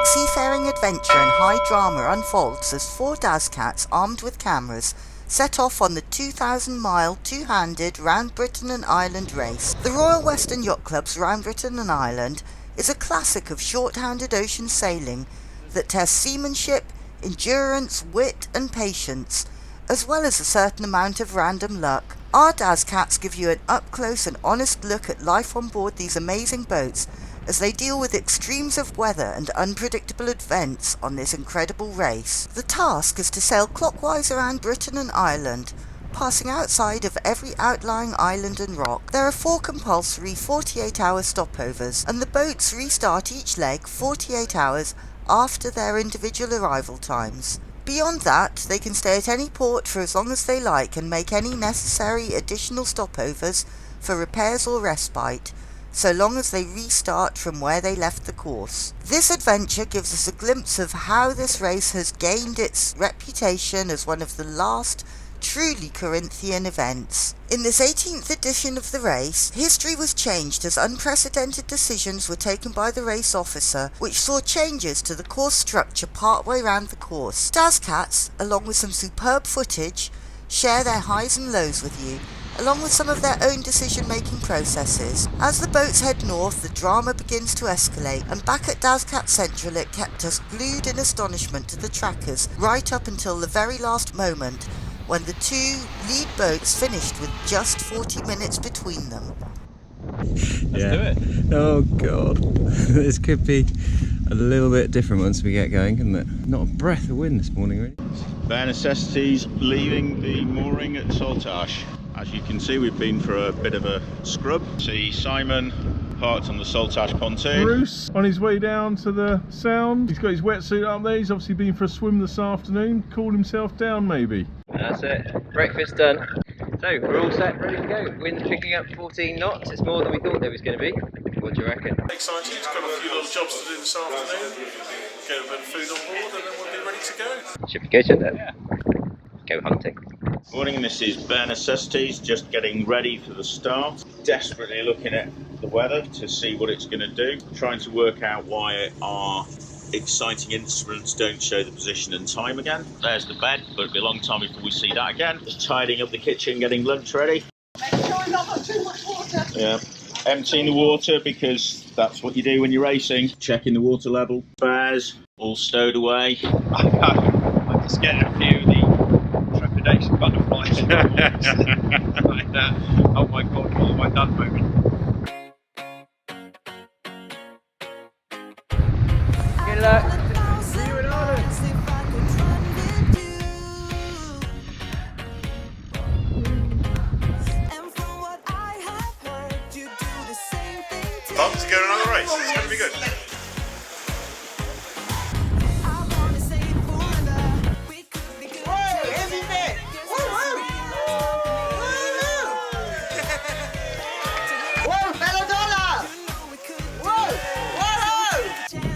seafaring adventure and high drama unfolds as 4 Dazcats armed with cameras set off on the 2,000-mile two-handed Round Britain and Ireland race. The Royal Western Yacht Club's Round Britain and Ireland is a classic of short-handed ocean sailing that tests seamanship, endurance, wit and patience, as well as a certain amount of random luck. Our Dazcats give you an up-close and honest look at life on board these amazing boats as they deal with extremes of weather and unpredictable events on this incredible race. The task is to sail clockwise around Britain and Ireland, passing outside of every outlying island and rock. There are 4 compulsory 48-hour stopovers, and the boats restart each leg 48 hours after their individual arrival times. Beyond that, they can stay at any port for as long as they like and make any necessary additional stopovers for repairs or respite, so long as they restart from where they left the course. This adventure gives us a glimpse of how this race has gained its reputation as one of the last truly Corinthian events. In this 18th edition of the race, history was changed as unprecedented decisions were taken by the race officer, which saw changes to the course structure partway round the course. Dazcats, along with some superb footage, share their highs and lows with you, along with some of their own decision-making processes. As the boats head north, the drama begins to escalate, and back at Dazcat Central it kept us glued in astonishment to the trackers right up until the very last moment, when the 2 lead boats finished with just 40 minutes between them. Let's do it. Oh god, this could be a little bit different once we get going, couldn't it? Not a breath of wind this morning, really. Bare necessities leaving the mooring at Saltash. As you can see, we've been for a bit of a scrub. See Simon parked on the Saltash pontoon. Bruce on his way down to the Sound. He's got his wetsuit up there. He's obviously been for a swim this afternoon. Cooled himself down maybe. That's it. Breakfast done. So we're all set, ready to go. Wind's picking up 14 knots. It's more than we thought there was going to be. What do you reckon? Exciting. He's got a few little jobs to do this afternoon. Get a bit of food on board and then we'll be ready to go. Should we go to them? Yeah. Go hunting. Morning, this is Bare Necessities, just getting ready for the start. Desperately looking at the weather to see what it's going to do. Trying to work out why our exciting instruments don't show the position and time again. There's the bed, but it'll be a long time before we see that again. Just tidying up the kitchen, getting lunch ready. Make sure you've not got too much water. Yeah. Emptying the water because that's what you do when you're racing. Checking the water level. Spares all stowed away. I'm just getting a few of the trepidation butterflies in the walls. Like that. Oh my god, what have I done moment? Good luck. Time to go to another race. It's going to be good.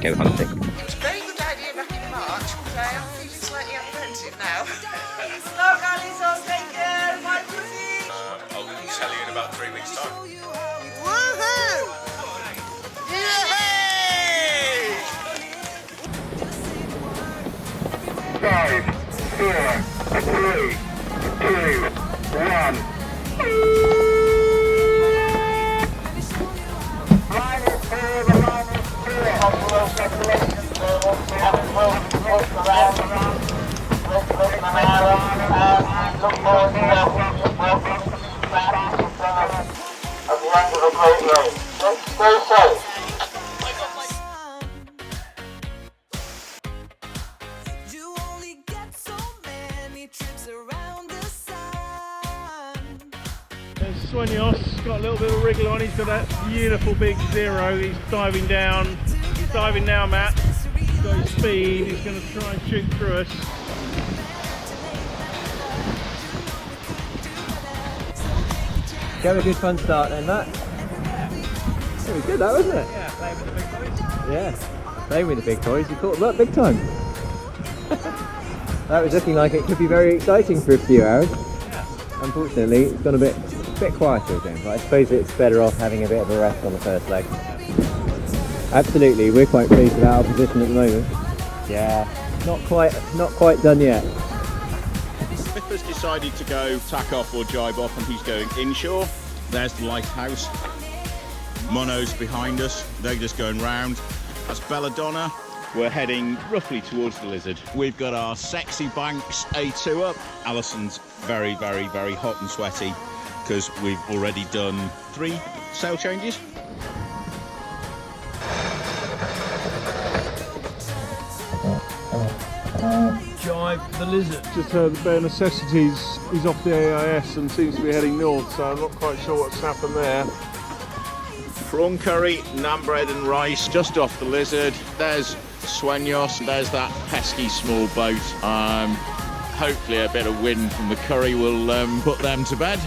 Go hunting. It's a very good idea back in March, but I am feeling slightly apprehensive now. Slow galley, so take care, my pussy! I'll tell you in about 3 weeks' time. Woohoo! Yay! 5, 4, 3, 2, 1. There's Sueños, got a little bit of a wriggle on. He's got that beautiful big zero. He's diving down. He's diving now, Matt. He's got his speed. He's going to try and shoot through us. Got a good fun start then, Matt. It was good, that wasn't it? Yeah, playing with the big toys. Yeah, playing with the big toys. You caught them up big time. That was looking like it could be very exciting for a few hours. Yeah. Unfortunately, it's gone a bit quieter again, but I suppose it's better off having a bit of a rest on the first leg. Absolutely, we're quite pleased with our position at the moment. Yeah, not quite done yet. Smith has decided to go tack off or jibe off, and he's going inshore. There's the lighthouse. Mono's behind us. They're just going round. That's Belladonna. We're heading roughly towards the Lizard. We've got our sexy Banks A2 up. Alison's very, very, very hot and sweaty because we've already done 3 sail changes. Jibe the Lizard. Just heard the Bare Necessities. He's off the AIS and seems to be heading north, so I'm not quite sure what's happened there. Prawn curry, naan bread and rice, just off the Lizard. There's Sueños, there's that pesky small boat. Hopefully a bit of wind from the curry will put them to bed.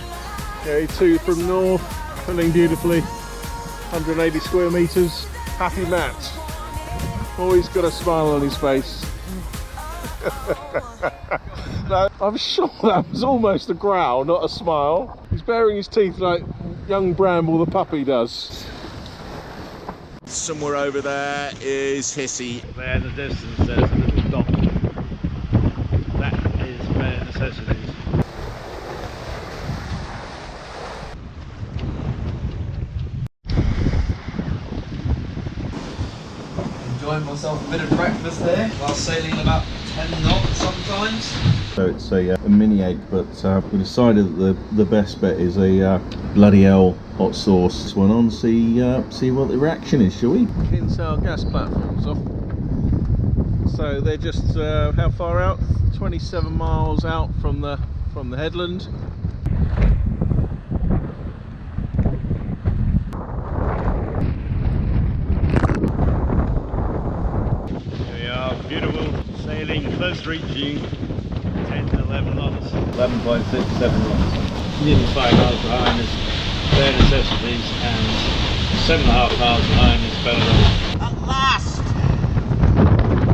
A2 from north, filling beautifully. 180 square metres. Happy Matt. Always got a smile on his face. No, I'm sure that was almost a growl, not a smile. He's baring his teeth like young Bramble the puppy does. Somewhere over there is Hissy. There in the distance there's a little dock. That is Bare Necessities. Enjoying myself a bit of breakfast there while sailing about 10 knots sometimes. So it's a mini egg, but we decided that the best bet is a bloody hell hot sauce. This one on, see what the reaction is, shall we? Kinsale gas platforms off. So they're just how far out? 27 miles out from the headland. Here we are, beautiful, sailing close reaching 10 to 11 knots. 11.67 knots. Nearly 5 miles behind us, Bare Necessities, and 7.5 miles behind us, Belladonna. At last!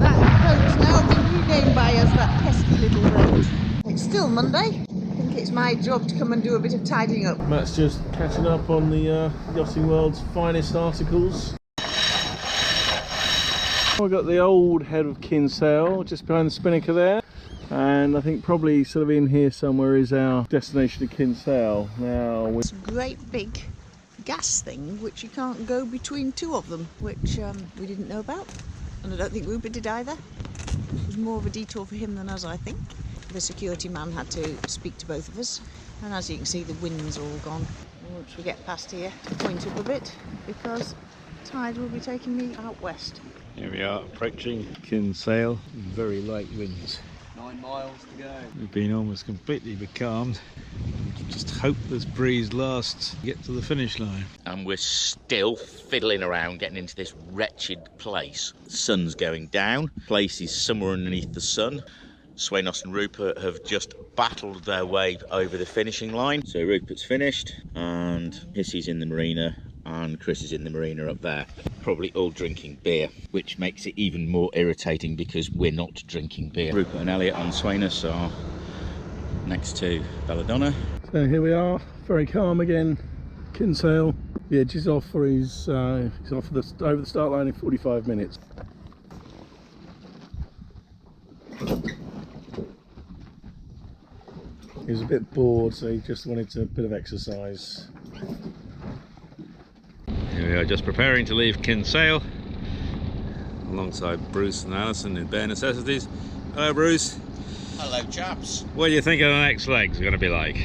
That boat's now been renamed by us, that pesky little boat. It's still Monday. I think it's my job to come and do a bit of tidying up. Matt's just catching up on the Yachting World's finest articles. We've got the old head of Kinsale just behind the spinnaker there, and I think probably sort of in here somewhere is our destination to Kinsale. Now It's a great big gas thing which you can't go between 2 of them, which we didn't know about, and I don't think Rupert did either. It was more of a detour for him than us, I think. The security man had to speak to both of us, and as you can see the wind's all gone. Once we get past here, to point up a bit because tide will be taking me out west. here we are approaching Kinsale, very light winds. 9 miles to go. We've been almost completely becalmed. Just hope this breeze lasts to get to the finish line. And we're still fiddling around getting into this wretched place. The sun's going down. The place is somewhere underneath the sun. Sueños and Rupert have just battled their way over the finishing line. So Rupert's finished and Hissy's in the marina and Chris is in the marina up there. Probably all drinking beer, which makes it even more irritating because we're not drinking beer. Rupert and Elliot on Sueños are next to Belladonna. So here we are, very calm again. Kinsale, the edge is off for he's off over the start line in 45 minutes. He was a bit bored, so he just wanted a bit of exercise. Here we are, just preparing to leave Kinsale alongside Bruce and Alison in Bare Necessities. Hello Bruce. Hello chaps. What do you think of the next legs are going to be like?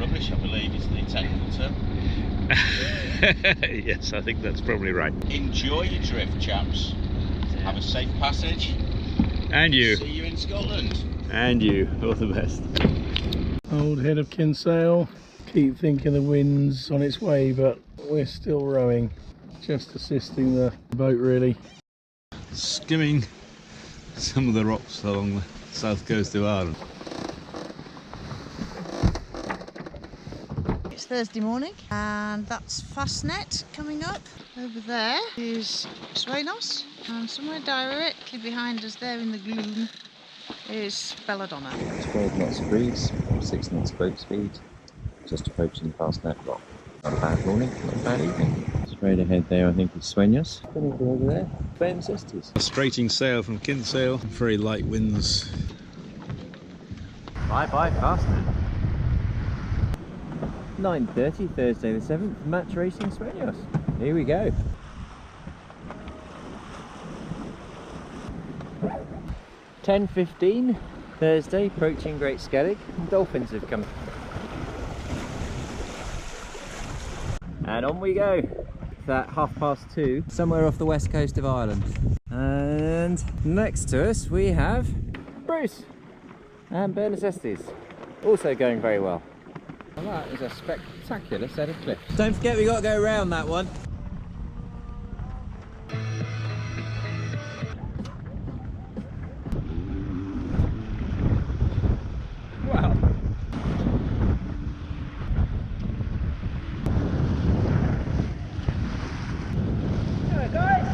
Rubbish, I believe is the technical term. Yes, I think that's probably right. Enjoy your drift, chaps. Have a safe passage. And you. See you in Scotland. And you. All the best. Old head of Kinsale. Keep thinking the wind's on its way, but we're still rowing. Just assisting the boat really. Skimming some of the rocks along the south coast of Ireland. It's Thursday morning and that's Fastnet coming up. Over there is Sueños and somewhere directly behind us there in the gloom is Belladonna. 12 knots of breeze, 6 knots boat speed, just approaching past that rock. Not a bad morning, not a bad evening. Straight ahead there, I think, is Sueños. Anything over there? Fantastic. A straighting sail from Kinsale, very light winds. Bye bye, faster. 9:30, Thursday the 7th, match racing Sueños. Here we go. (10:15) Thursday, approaching Great Skellig. Dolphins have come. And on we go. It's at 2:30, somewhere off the west coast of Ireland. And next to us we have Bruce and Bare Necessities, also going very well. Well, that is a spectacular set of cliffs. Don't forget we got to go around that one. Wow. Hello guys.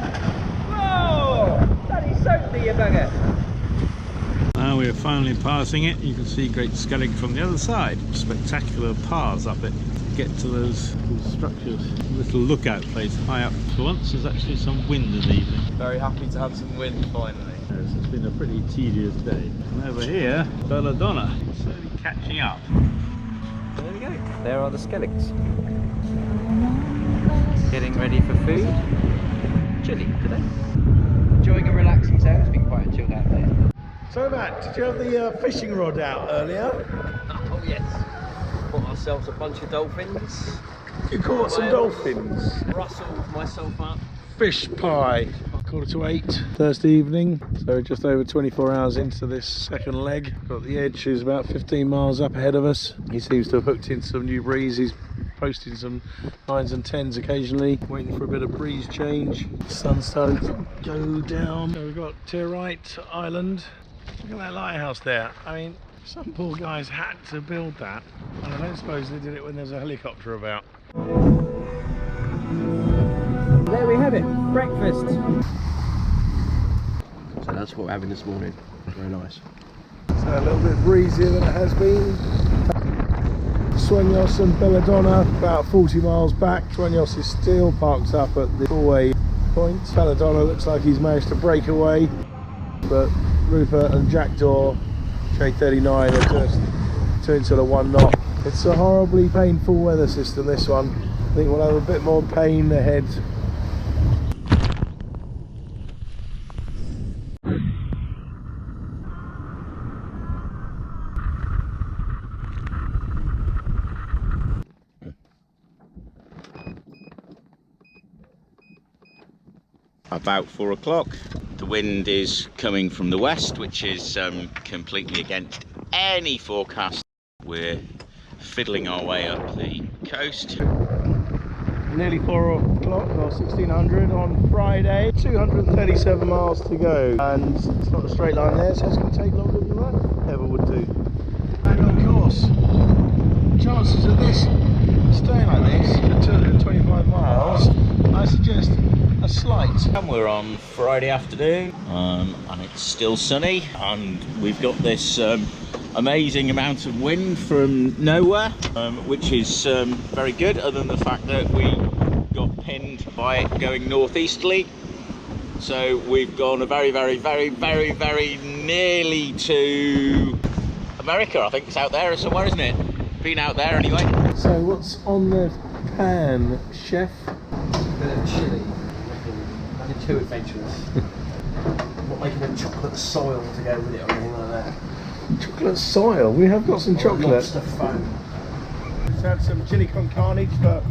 Whoa! Bloody soaked me, you bugger. Now we're finally passing it. You can see Great Skellig from the other side. Spectacular paths up it to get to those little structures. Little lookout place high up. For once there's actually some wind in the evening. Very happy to have some wind finally. Yes, it's been a pretty tedious day. And over here, Belladonna, slowly catching up. There we go. There are the Skelligs. Getting ready for food. Chilly today. Enjoying a relaxing sail. It's been quite a chilled out day. So Matt, did you have the fishing rod out earlier? Oh yes. Bought ourselves a bunch of dolphins. You caught some dolphins. Rustled myself up. Fish pie. 7:45 Thursday evening, so just over 24 hours into this second leg. Got the edge, is about 15 miles up ahead of us. He seems to have hooked into some new breeze. He's posting some 9s and 10s occasionally, waiting for a bit of breeze change. Sun's starting to go down. So we've got Tirite Island. Look at that lighthouse there. I mean, some poor guys had to build that, and I don't suppose they did it when there's a helicopter about. There we have it, breakfast. So that's what we're having this morning. Very nice. So a little bit breezier than it has been. Sueños and Belladonna about 40 miles back. Sueños is still parked up at the doorway point. Belladonna looks like he's managed to break away, but Rupert and Jackdaw J39 are just doing sort of 1 knot. It's a horribly painful weather system, this one. I think we'll have a bit more pain ahead. About 4 o'clock. The wind is coming from the west, which is completely against any forecast. We're fiddling our way up the coast. Nearly 4 o'clock, or 1600 on Friday. 237 miles to go, and it's not a straight line there, so it's going to take longer than that ever would do. And of course, chances of this staying like this for 225 miles, I suggest a slight. And we're on Friday afternoon, and it's still sunny, and we've got this amazing amount of wind from nowhere, which is very good, other than the fact that we got pinned by it going northeasterly. So we've gone a very nearly to America. I think it's out there somewhere, isn't it? Been out there anyway. So what's on the pan, chef? A bit of chilli. Nothing too adventurous. Not making a chocolate soil to go with it or anything like that. Chocolate soil? We have got some chocolate. Lobster foam. Let's have some chili con carne for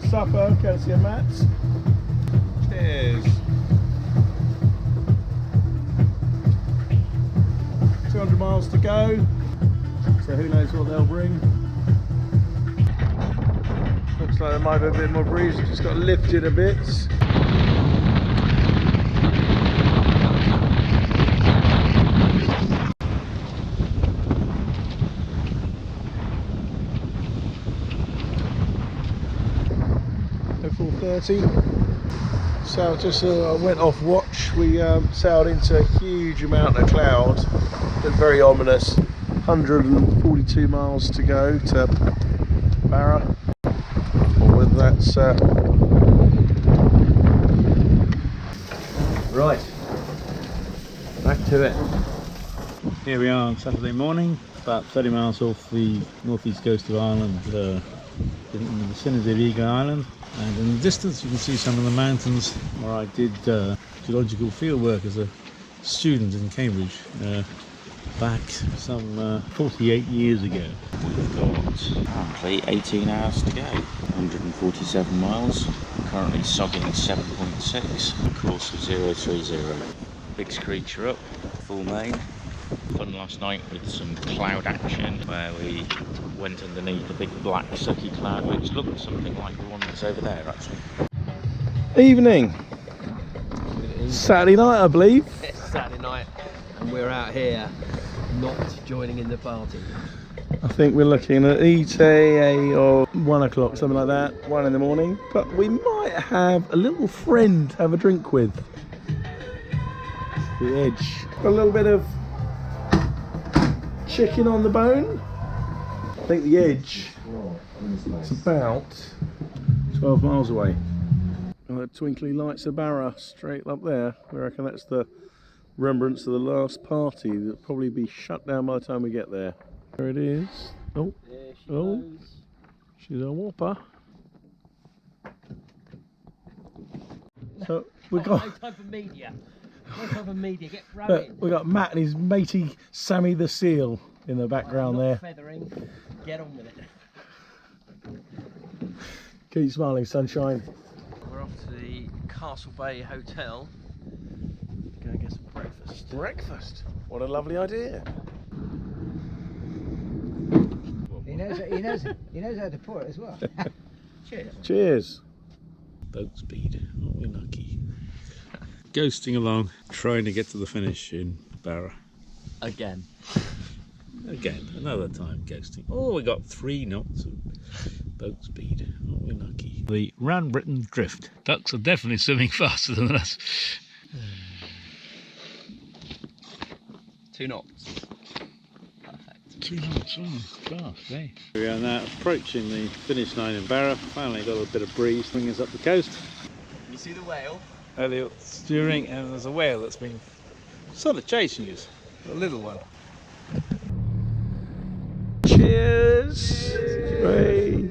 supper, courtesy of Matt's. Cheers. 200 miles to go, so who knows what they'll bring. Looks like there might be a bit more breeze, just got lifted a bit. So 4:30. So just went off watch. We sailed into a huge amount of cloud. Been very ominous. 142 miles to go to Barra, or whether that's Right, back to it. Here we are on Saturday morning, about 30 miles off the northeast coast of Ireland, in the vicinity of Eagle Island. And in the distance you can see some of the mountains where I did geological field work as a student in Cambridge back some 48 years ago. We've got apparently 18 hours to go, 147 miles, currently sogging 7.6, course of 030. Big screecher up, full main. Fun last night with some cloud action where we went underneath a big black sucky cloud which looked something like the one that's over there actually. Evening. Saturday night, I believe. It's Saturday night and we're out here not joining in the party. I think we're looking at ETA or 1 o'clock, something like that, 1 in the morning. But we might have a little friend to have a drink with. The edge. A little bit of chicken on the bone. I think the edge is about 12 miles away. And the twinkly lights of Barra straight up there. I reckon that's the remembrance of the last party that'll probably be shut down by the time we get there. There it is. Oh, There she oh, goes. she's a whopper. So we got No type of media. No type of media. Get rowing. we got Matt and his matey Sammy the Seal in the background Not there. feathering. Get on with it. Keep smiling, sunshine. We're off to the Castle Bay Hotel to go and get some breakfast. Breakfast. What a lovely idea. He knows how to pour it as well. Cheers. Cheers. Boat speed, aren't we lucky? Ghosting along, trying to get to the finish in Barra. Again. Again, another time ghosting. Oh, we got 3 knots of boat speed, aren't we lucky? The Round Britain drift. Ducks are definitely swimming faster than us. 2 knots. 2 knots, oh, gosh, eh? We are now approaching the finish line in Barra. Finally got a bit of breeze bringing us up the coast. You see the whale? Elliot steering, and there's a whale that's been sort of chasing us. A little one. Cheers. Hey.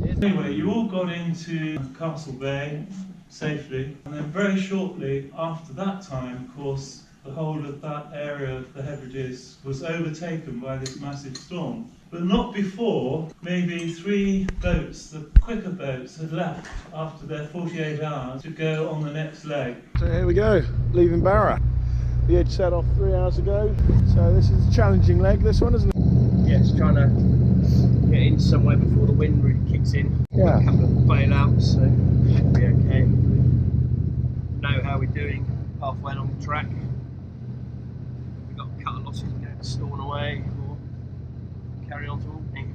Anyway, you all got into Castle Bay safely, and then very shortly after that time, of course, the whole of that area of the Hebrides was overtaken by this massive storm. But not before maybe 3 boats, the quicker boats, had left after their 48 hours to go on the next leg. So here we go, leaving Barra. The edge set off 3 hours ago. So this is a challenging leg, this one, isn't it? Yeah, just trying to get in somewhere before the wind really kicks in. Yeah. A couple of bailouts, so should be okay. Know how we're doing halfway along the track. We've got a cut of losses and go storm away or carry on to Albany.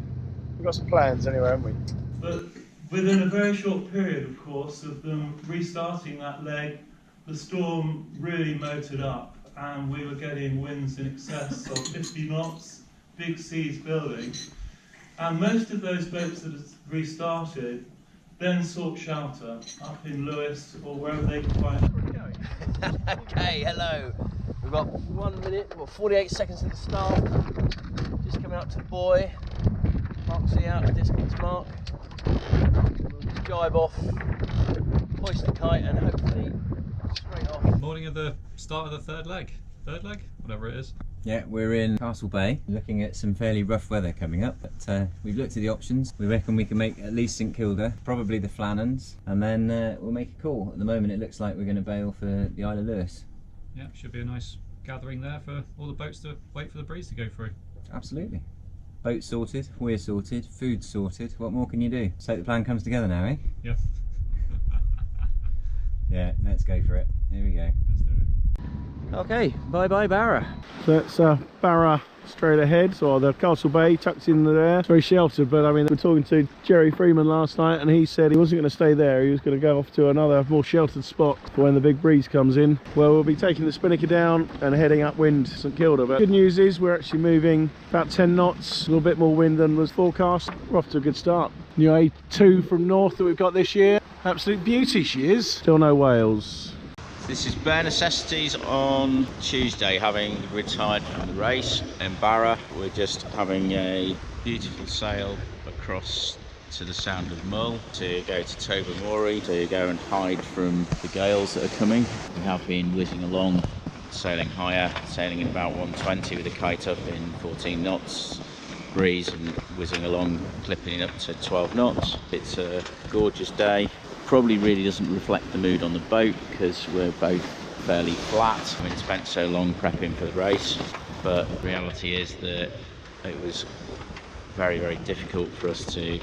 We've got some plans anyway, haven't we? But within a very short period, of course, of them restarting that leg, the storm really motored up and we were getting winds in excess of 50 knots, big seas building. And most of those boats that had restarted then sought shelter up in Lewis or wherever they could find it. Where are we going? Okay, hello. We've got 1 minute, well 48 seconds to the start. Just coming up to the buoy. Mark C out, distance mark. We'll just jibe off, hoist the kite and hopefully straight off. Morning of the start of the third leg, whatever it is. Yeah, we're in Castle Bay, looking at some fairly rough weather coming up, but we've looked at the options. We reckon we can make at least St Kilda, probably the Flannans, and then we'll make a call. At the moment it looks like we're going to bail for the Isle of Lewis. Yeah, should be a nice gathering there for all the boats to wait for the breeze to go through. Absolutely. Boat sorted, we're sorted, food sorted. What more can you do? So the plan comes together now, eh? Yeah. Yeah, let's go for it. Here we go. Let's do it. Okay, bye bye Barra. So it's Barra straight ahead, so the Castle Bay tucked in there. It's very sheltered, but I mean, we were talking to Jerry Freeman last night and he said he wasn't going to stay there, he was going to go off to another more sheltered spot for when the big breeze comes in. Well, we'll be taking the spinnaker down and heading upwind St Kilda, but good news is we're actually moving about 10 knots, a little bit more wind than was forecast. We're off to a good start. New A2 from north that we've got this year, absolute beauty she is. Still no whales. This is bare necessities on Tuesday, having retired from the race in Barra. We're just having a beautiful sail across to the Sound of Mull to go to Tobermory to go and hide from the gales that are coming. We have been whizzing along, sailing higher, sailing in about 120 with a kite up in 14 knots breeze and whizzing along, clipping up to 12 knots. It's a gorgeous day. Probably really doesn't reflect the mood on the boat because we're both fairly flat. I mean, spent so long prepping for the race, but the reality is that it was very, very difficult for us to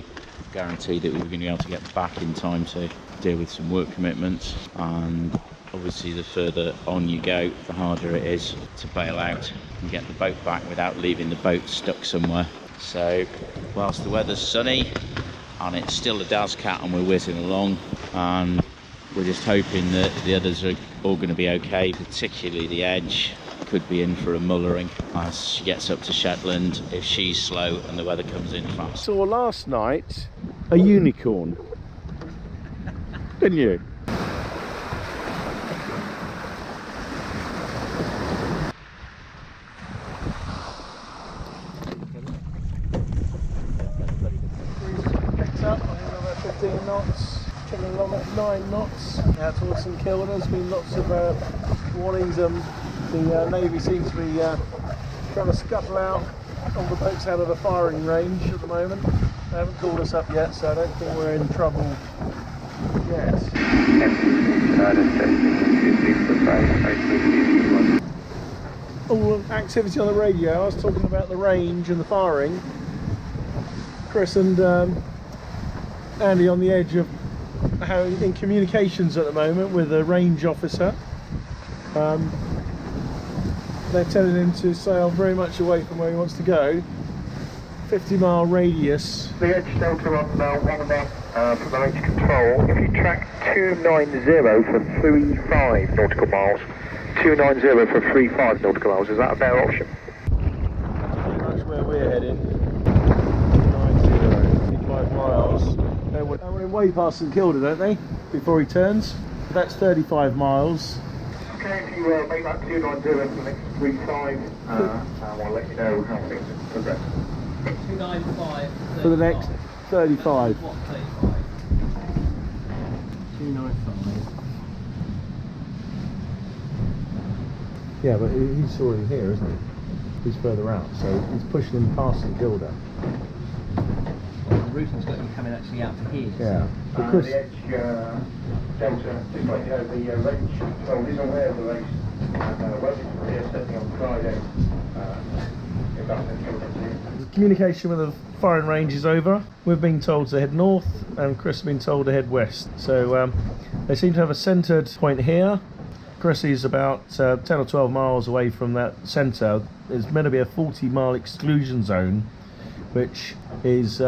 guarantee that we were going to be able to get back in time to deal with some work commitments. And obviously the further on you go, the harder it is to bail out and get the boat back without leaving the boat stuck somewhere. So whilst the weather's sunny and it's still a Dazcat and we're whizzing along, and we're just hoping that the others are all going to be okay, particularly the Edge could be in for a mullering as she gets up to Shetland if she's slow and the weather comes in fast. Saw last night a unicorn, didn't you? Up, I think about 15 knots, chugging along at 9 knots out towards St Kilda. There's been lots of warnings. The Navy seems to be trying to scuttle out all the boats out of the firing range at the moment. They haven't called us up yet, so I don't think we're in trouble yet. All activity on the radio. I was talking about the range and the firing. Chris and Andy on the edge of how in communications at the moment with a range officer. They're telling him to sail very much away from where he wants to go. 50-mile radius. The Edge Delta on 1 from the range control. If you track 290 for 35 nautical miles, 290 for 35 nautical miles, is that a better option? Pretty much where we're heading. 35 miles. We're way past St Kilda, don't they? Before he turns. That's 35 miles. Okay, if you make that 290 for the next 35, I'll let you know how things progress. 295 For the next 35. What, 35? 295. Yeah, but he's already here, isn't he? He's further out, so he's pushing him past St Kilda. Routing's got you coming actually out to here. Yeah. The Edge Delta, just like you know, the range control is aware of the race and won't be here setting on Friday. If that's okay. The communication with the firing range is over. We've been told to head north and Chris has been told to head west. So they seem to have a centred point here. Chris is about 10 or 12 miles away from that centre. There's meant to be a 40-mile exclusion zone, which is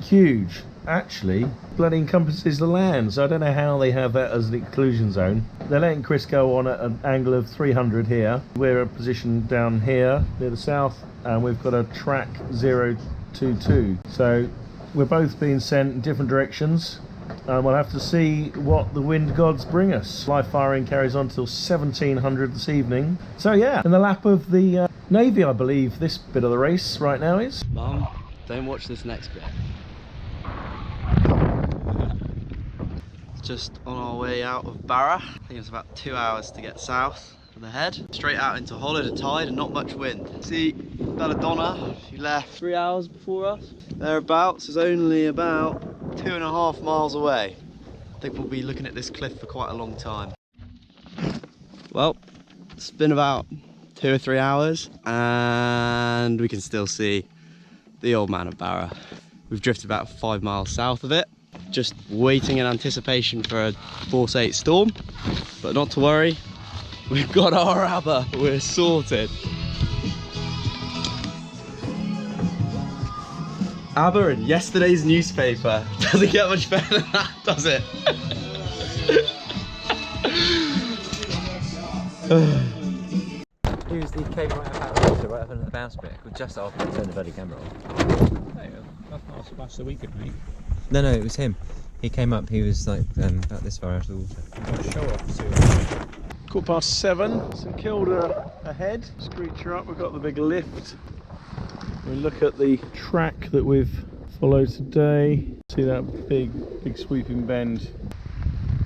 huge. Actually, bloody encompasses the land, so I don't know how they have that as an exclusion zone. They're letting Chris go on at an angle of 300 here. We're positioned down here near the south, and we've got a track 022. So we're both being sent in different directions. We'll have to see what the wind gods bring us. Live firing carries on till 1700 this evening. So yeah, in the lap of the Navy, I believe this bit of the race right now is. Mum, don't watch this next bit. Just on our way out of Barra. I think it's about 2 hours to get south of the head. Straight out into Hull at a tide and not much wind. See, Belladonna, she left 3 hours before us. Thereabouts is only about 2.5 miles away. I think we'll be looking at this cliff for quite a long time. Well, it's been about 2 or 3 hours and we can still see the old man of Barra. We've drifted about 5 miles south of it, just waiting in anticipation for a force 8 storm, but not to worry, we've got our ABBA, we're sorted. ABBA in yesterday's newspaper. Doesn't get much better than that, does it? He came right about the water, right up under the bounce bit. Just after I turned the bloody camera off. That's the weekend, mate. No, it was him. He came up, he was like about this far out of the water. Show off soon. 7:15. St Kilda ahead. Screecher up. We've got the big lift. We look at the track that we've followed today. See that big sweeping bend.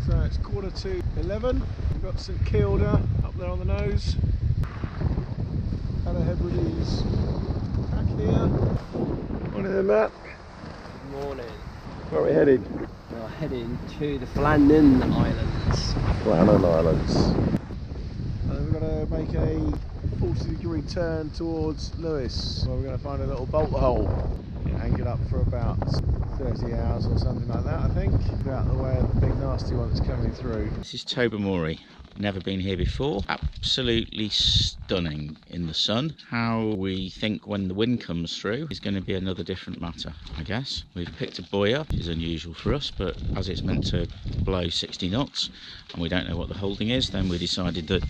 So it's 11:15. We've got St Kilda up there on the nose. Hello Hebrides back here. Morning there, Matt. Good morning. Where are we headed? We're heading to the Flannan Islands. Flannan Islands. And we're going to make a 40-degree turn towards Lewis, where we're going to find a little bolt hole. Anchored up for about 30 hours or something like that, I think. Out the way of the big nasty one that's coming through. This is Tobermory. Never been here before. Absolutely stunning in the sun. How we think when the wind comes through is going to be another different matter, I guess. We've picked a buoy up, which is unusual for us, but as it's meant to blow 60 knots and we don't know what the holding is, then we decided that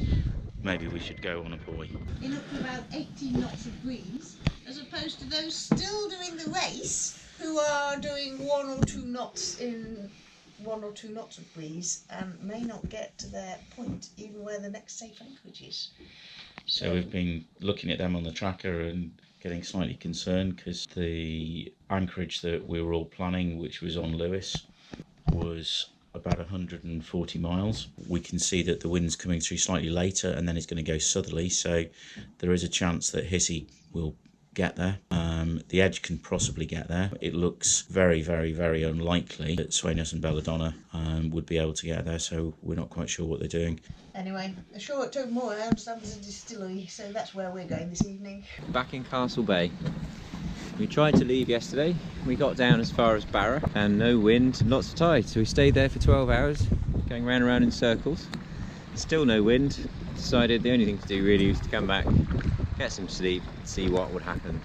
maybe we should go on a buoy. In up to about 18 knots of breeze, as opposed to those still doing the race who are doing 1 or 2 knots in 1 or 2 knots of breeze and may not get to their point even where the next safe anchorage is. So we've been looking at them on the tracker and getting slightly concerned because the anchorage that we were all planning, which was on Lewis, was about 140 miles. We can see that the wind's coming through slightly later and then it's going to go southerly, so there is a chance that Hissy will get there. The Edge can possibly get there. It looks very, very, very unlikely that Sueños and Belladonna would be able to get there, so we're not quite sure what they're doing. Anyway, ashore at Tobermory, I understand there's a distillery, so that's where we're going this evening. Back in Castle Bay. We tried to leave yesterday. We got down as far as Barra and no wind, lots of tide, so we stayed there for 12 hours, going round and round in circles. Still no wind. Decided the only thing to do really was to come back, get some sleep, see what would happen.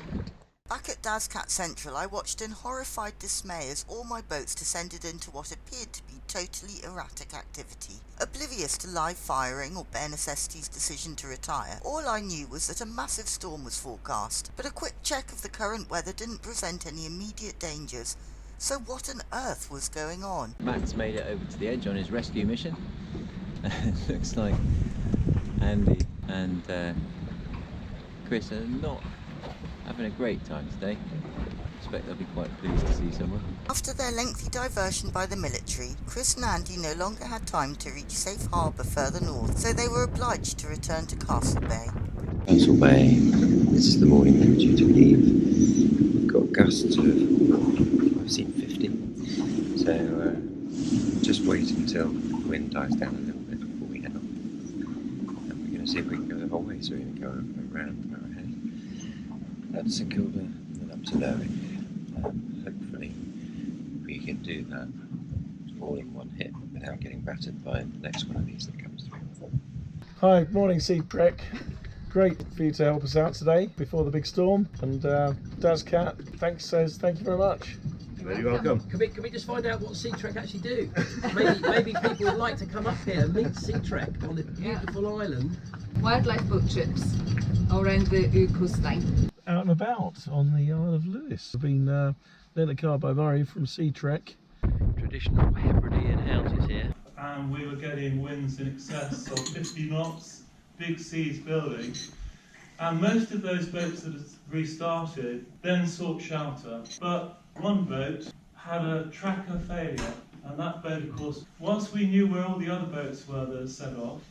Back at Dazcat Central, I watched in horrified dismay as all my boats descended into what appeared to be totally erratic activity. Oblivious to live firing or bare necessity's decision to retire, all I knew was that a massive storm was forecast, but a quick check of the current weather didn't present any immediate dangers. So what on earth was going on? Matt's made it over to the Edge on his rescue mission. Looks like Andy and Chris are not having a great time today. I expect they'll be quite pleased to see someone. After their lengthy diversion by the military, Chris and Andy no longer had time to reach safe harbour further north, so they were obliged to return to Castle Bay. Castle Bay, this is the morning we were due to leave. We've got gusts of, I've seen 50, so just wait until the wind dies down a little bit before we head on. And we're going to see if we can go the whole way, so we're going to go around our head. Up to St Kilda and then up to Lerwick. Hopefully we can do that all in one hit without getting battered by the next one of these that comes through. Hi, morning Sea Trek. Great for you to help us out today before the big storm. And Dazcat, says thank you very much. Very welcome. Can we just find out what Sea Trek actually do? Maybe people would like to come up here and meet Sea Trek on this beautiful island. Wildlife boat trips around the coastline. Out and about on the Isle of Lewis. We've been lent a car by Murray from Sea Trek. Traditional Hebridean houses here. And we were getting winds in excess of 50 knots, big seas building. And most of those boats that had restarted then sought shelter. But one boat had a tracker failure. And that boat, of course, once we knew where all the other boats were that had set off,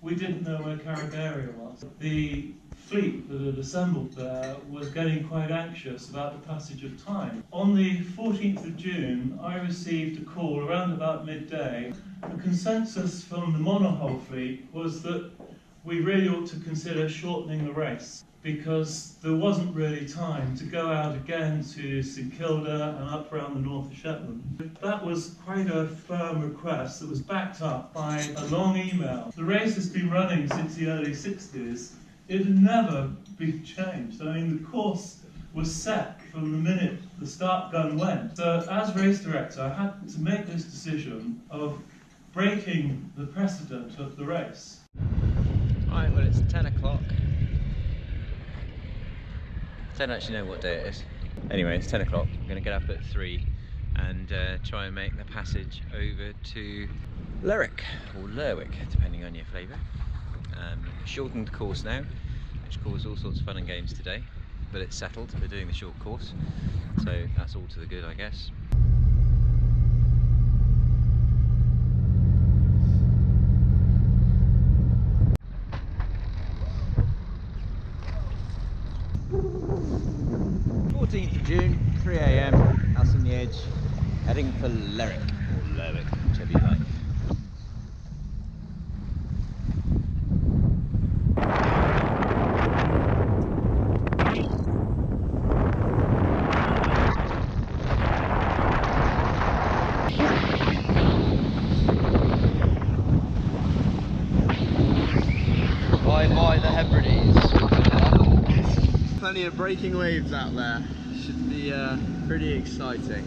we didn't know where Carabaria was. The fleet that had assembled there was getting quite anxious about the passage of time. On the 14th of June, I received a call around about midday. The consensus from the Multihull fleet was that we really ought to consider shortening the race because there wasn't really time to go out again to St Kilda and up around the north of Shetland. That was quite a firm request that was backed up by a long email. The race has been running since the early 60s. It had never been changed. I mean, the course was set from the minute the start gun went. So as race director, I had to make this decision of breaking the precedent of the race. Right, well it's 10 o'clock. I don't actually know what day it is. Anyway, it's 10 o'clock. I'm going to get up at 3 and try and make the passage over to Lerwick, or Lerwick, depending on your flavour. Shortened course now, which caused all sorts of fun and games today, but it's settled. We're doing the short course, so that's all to the good, I guess. June, 3 AM, house on the edge, heading for Lerwick, or Lerwick, whichever you like. Bye the Hebrides. Plenty of breaking waves out there. Should be pretty exciting.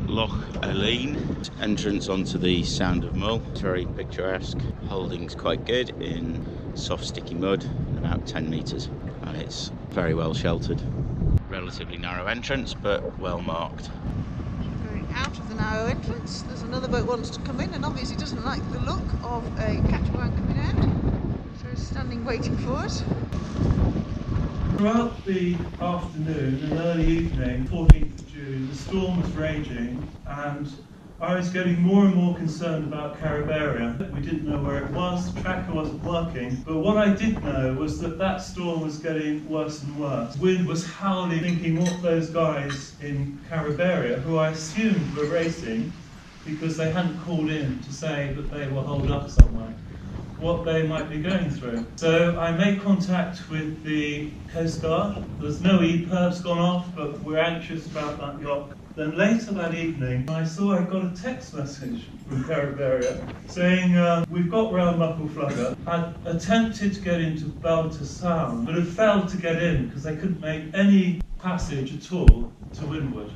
Loch Eileen, entrance onto the Sound of Mull. It's very picturesque. Holding's quite good in soft sticky mud, about 10 metres, and it's very well sheltered. Relatively narrow entrance, but well marked. Going out of the narrow entrance, there's another boat wants to come in and obviously doesn't like the look of a catamaran coming out, so it's standing waiting for us. Throughout the afternoon and early evening, 14th of June, the storm was raging and I was getting more and more concerned about Catamarans. We didn't know where it was, the tracker wasn't working, but what I did know was that that storm was getting worse and worse. Wind was howling, thinking what those guys in Catamarans, who I assumed were racing because they hadn't called in to say that they were holed up somewhere, what they might be going through. So I made contact with the Coast Guard. There's no EPIRB's gone off, but we're anxious about that yacht. Then later that evening, I saw I got a text message from Catamarans saying, we've got round Muckle Flugger, had attempted to get into Balta Sound, but had failed to get in because they couldn't make any passage at all to windward.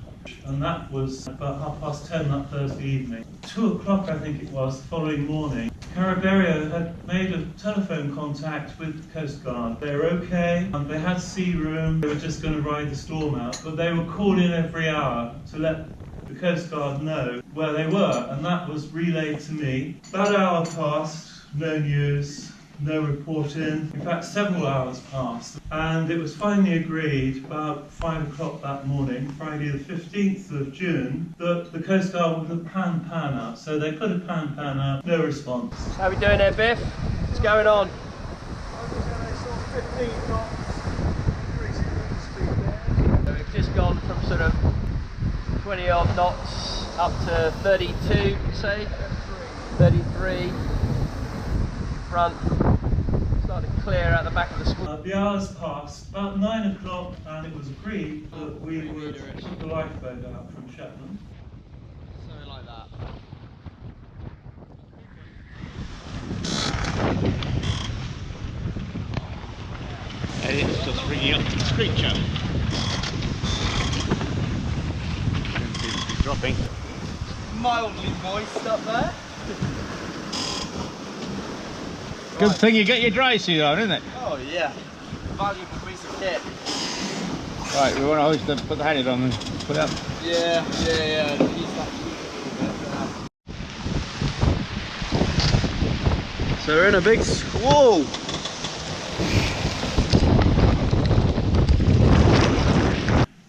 And that was about 10:30 that Thursday evening. 2 o'clock, I think it was, the following morning, Catamarans had made a telephone contact with the Coast Guard. They were okay, and they had sea room. They were just going to ride the storm out, but they were called in every hour to let the Coast Guard know where they were, and that was relayed to me. About an hour passed, no news, no reporting. In fact, several hours passed, and it was finally agreed about 5 o'clock that morning, Friday the 15th of June, that the Coast Guard would put pan out. So they put a pan out, no response. How we doing there, Biff? What's going on? 15 knots, So we've just gone from sort of 20 odd knots up to 32, say? 33. Front. Starting to clear out the back of the school. The hours passed, about 9 o'clock, and it was agreed that we would put the lifeboat out from Shetland. Something like that. And it's just ringing up the screecher. Dropping. Mildly moist up there. Good thing you get your dry suit on, isn't it? Oh yeah. Valuable piece of kit. Right, we want to hoist them, put the headed on and put it up. Yeah. Use that a bit. So we're in a big squall.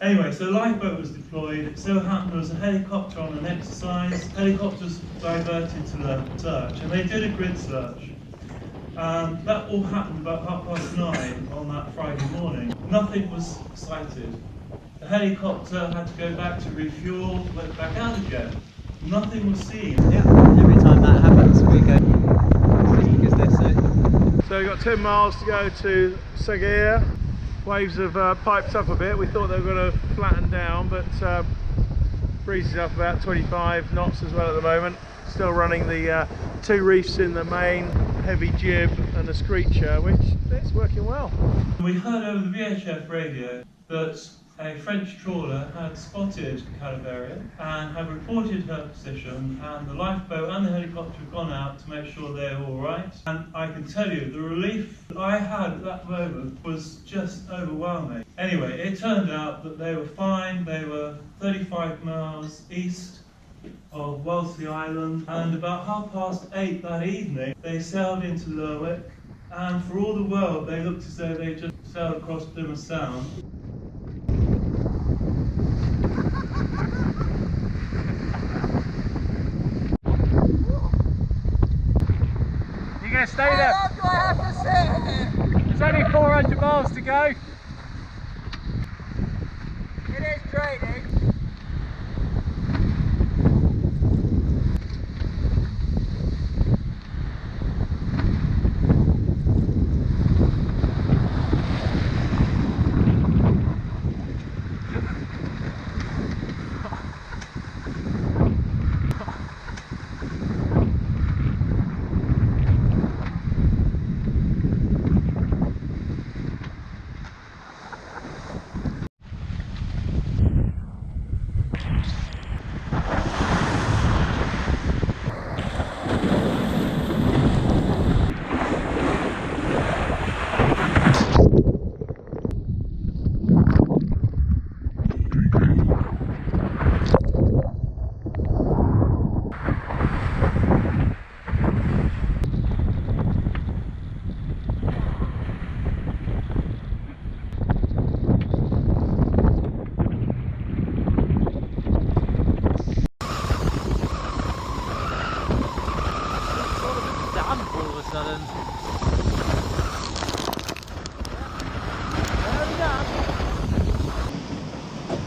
Anyway, so the lifeboat was deployed. It so happened there was a helicopter on an exercise. Helicopters diverted to the search, and they did a grid search. That all happened about 9:30 on that Friday morning. Nothing was sighted. The helicopter had to go back to refuel, went back out again. Nothing was seen. Yeah, every time that happens, we go. Because that's it. So we've got 10 miles to go to Sagir. Waves have piped up a bit. We thought they were going to flatten down, but breeze is up about 25 knots as well at the moment. Still running the 2 reefs in the main, heavy jib and a screecher, which it's working well. We heard over the VHF radio that a French trawler had spotted Catamarans and had reported her position, and the lifeboat and the helicopter had gone out to make sure they were all right. And I can tell you, the relief that I had at that moment was just overwhelming. Anyway, it turned out that they were fine. They were 35 miles east of Wellesley Island, and about 8:30 that evening they sailed into Lerwick, and for all the world they looked as though they just sailed across Plymouth Sound. You gonna stay there? How long do I have to sit here? There's only 400 miles to go. It is training.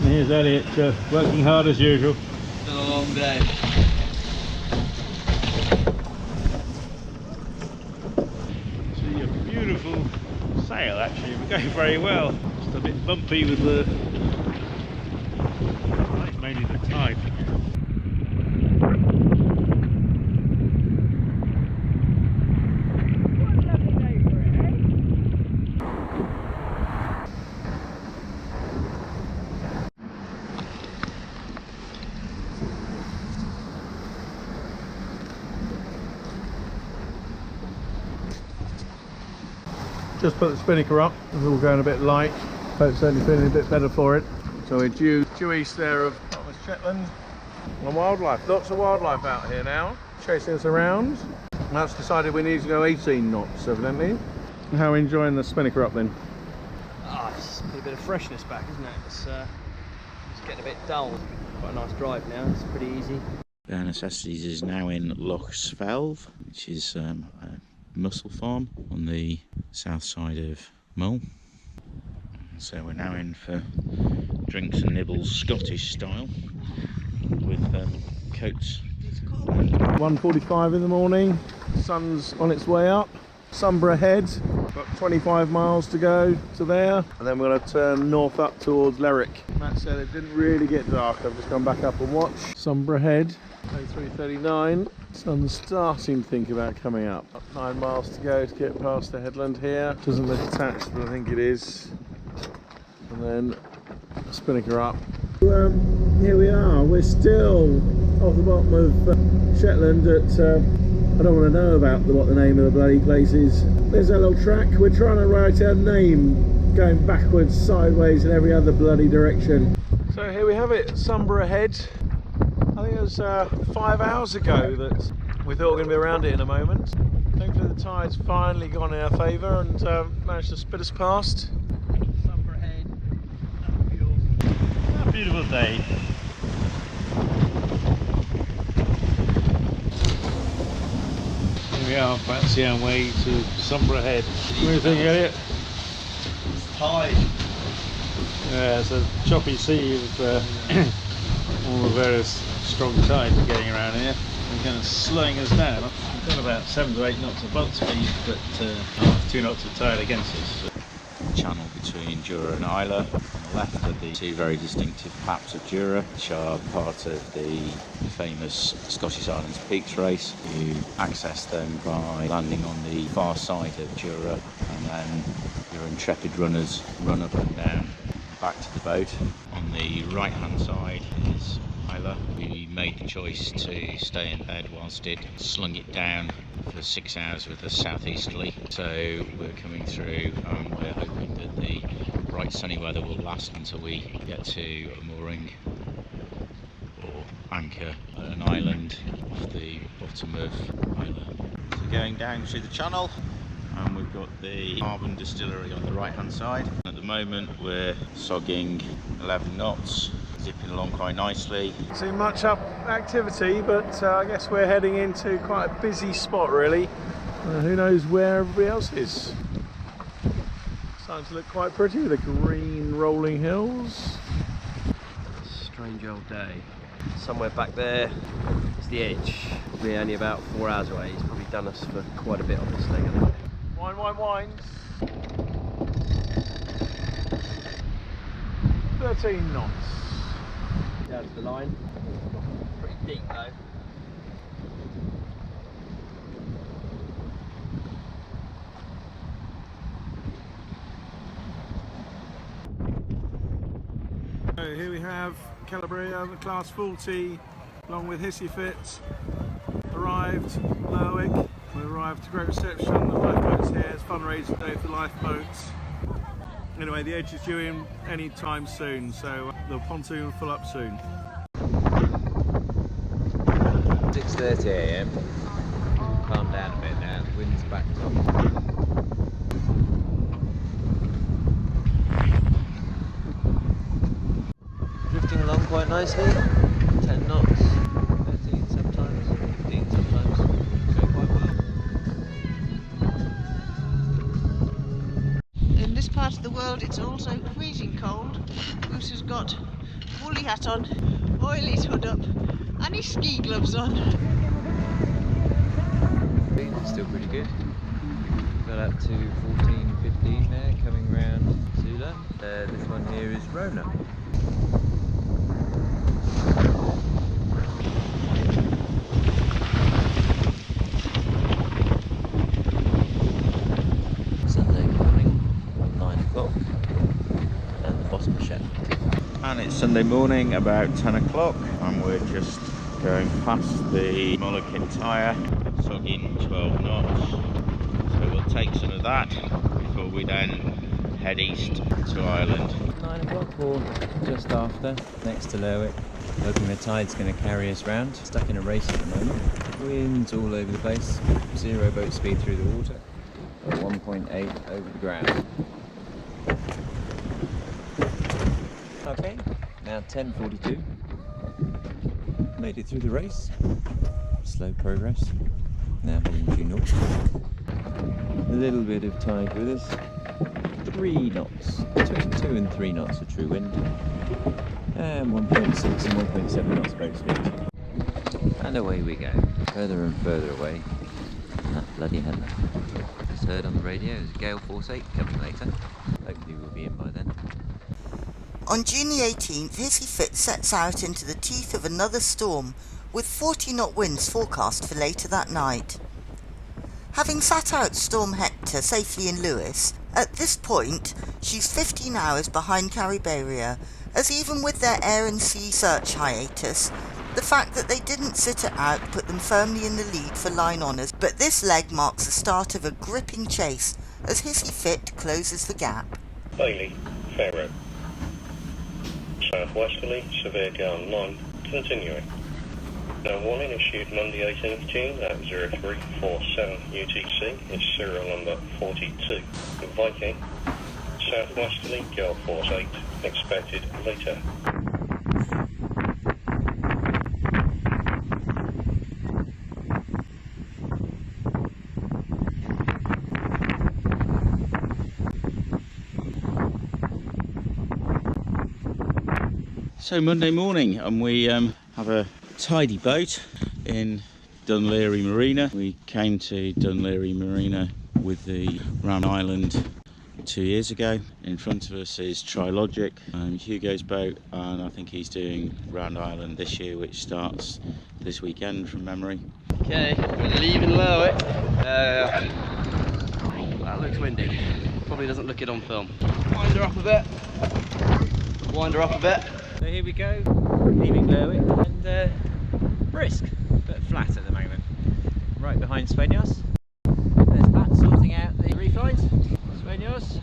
Here's Elliot working hard as usual. It's been a long day. See a beautiful sail actually, we're going very well. Just a bit bumpy with the, I think mainly the tide. Just put the spinnaker up, it's all going a bit light, boat's certainly feeling a bit better for it. So we're due east there of Shetland. And wildlife, lots of wildlife out here now, chasing us around. And that's decided we need to go 18 knots evidently. How are we enjoying the spinnaker up then? Ah, it's put a bit of freshness back, isn't it? It's getting a bit dull. Quite a nice drive now, it's pretty easy. Bare Necessities is now in Loch Svelv, which is a mussel farm on the south side of Mull. So we're now in for drinks and nibbles Scottish style with coats. 1:45 in the morning, sun's on its way up, Sunborough Head, got 25 miles to go to there, and then we're going to turn north up towards Lerwick. Matt said it didn't really get dark, I've just gone back up and watched. Sunborough Head, 03:39, sun's starting to think about coming up. 9 miles to go to get past the headland here, doesn't look attached but I think it is, and then spinnaker up. Here we are, we're still off the bottom of Shetland at, I don't want to know about what the name of the bloody place is. There's our little track, we're trying to write our name going backwards, sideways and every other bloody direction. So here we have it, Sunborough Head. I think it was 5 hours ago that we thought we were going to be around it in a moment. Hopefully the tide's finally gone in our favour and managed to spit us past. Sunborough Head, that'll be awesome. A beautiful day. Here we are, fancy our way to Sunborough Head. What do you think, Elliot? It's tide. Yeah, it's a choppy sea of all the various strong tides are getting around here. They're kind of slowing us down. We've got about 7 to 8 knots of boat speed, but 2 knots of tide against us. Channel between Jura and Isla. On the left are the two very distinctive paps of Jura, which are part of the famous Scottish Islands Peaks race. You access them by landing on the far side of Jura, and then your intrepid runners run up and down back to the boat. On the right hand side is Isla. We made the choice to stay in bed whilst it slung it down for 6 hours with a southeasterly, so we're coming through and we're hoping that the bright sunny weather will last until we get to a mooring or anchor at an island off the bottom of Isla. So going down through the channel, and we've got the Carbon Distillery on the right hand side. At the moment we're sogging 11 knots, zipping along quite nicely. See much up activity, but I guess we're heading into quite a busy spot really. Who knows where everybody else is. Starting to look quite pretty with the green rolling hills. Strange old day. Somewhere back there is the edge. We're only about 4 hours away. He's probably done us for quite a bit on this thing, I think. Wind, wind, wind. 13 knots. Down to the line. Pretty deep though. So here we have Calabria, the Class 40, along with Hissy Fit, arrived Lerwick. We arrived to great reception, the lifeboats here, it's fundraising day for the lifeboats. Anyway, the edge is due in any time soon, so the pontoon will fill up soon. 6:30 AM. Calm down a bit now, the wind's back up. Drifting along quite nicely. 10 knots, 13 sometimes, 15 sometimes. Going quite well. In this part of the world it's also freezing cold. Bruce has got woolly hat on, oily hood up and his ski gloves on. It's still pretty good. Got up to 14, 15 there, coming round Sula. This one here is Rona. Sunday morning, 9 o'clock, and the bottom of Shetland. And it's Sunday morning about 10 o'clock, and we're just going past the Mullican tyre, sogging 12 knots. So we'll take some of that before we then head east to Ireland. 9 o'clock or just after, next to Lerwick. Hoping the tide's going to carry us round. Stuck in a race at the moment. Winds all over the place. 0 boat speed through the water. At 1.8 over the ground. Okay, now 10:42. Made it through the race. Slow progress. Now heading due north. A little bit of tide with us. 3 knots. Between 2 and 3 knots of true wind. And 1.6 and 1.7 knots boat speed. And away we go. Further and further away. That bloody headland. Just heard on the radio is gale force 8 coming later. Hopefully we'll be in by then. On June the 18th, Hissy Fit sets out into the teeth of another storm, with 40-knot winds forecast for later that night. Having sat out Storm Hector safely in Lewis, at this point she's 15 hours behind Cariberia, as even with their air and sea search hiatus, the fact that they didn't sit it out put them firmly in the lead for line honours, but this leg marks the start of a gripping chase as Hissy Fit closes the gap. Bailey, Faro. Southwesterly, severe gale 9, continuing. Now warning issued Monday 18th June at 0347 UTC, it's serial number 42. Viking, southwesterly, gale force 8, expected later. So Monday morning, and we have a tidy boat in Dunleary Marina. We came to Dunleary Marina with the Round Island 2 years ago. In front of us is Trilogic, Hugo's boat, and I think he's doing Round Island this year, which starts this weekend from memory. Okay, we're leaving Lerwick. That looks windy. Probably doesn't look it on film. Wind her up a bit. Wind her up a bit. So here we go, leaving Lerwick, and brisk, but flat at the moment. Right behind Svenjos. There's Pat sorting out the reef lines. Svenjos.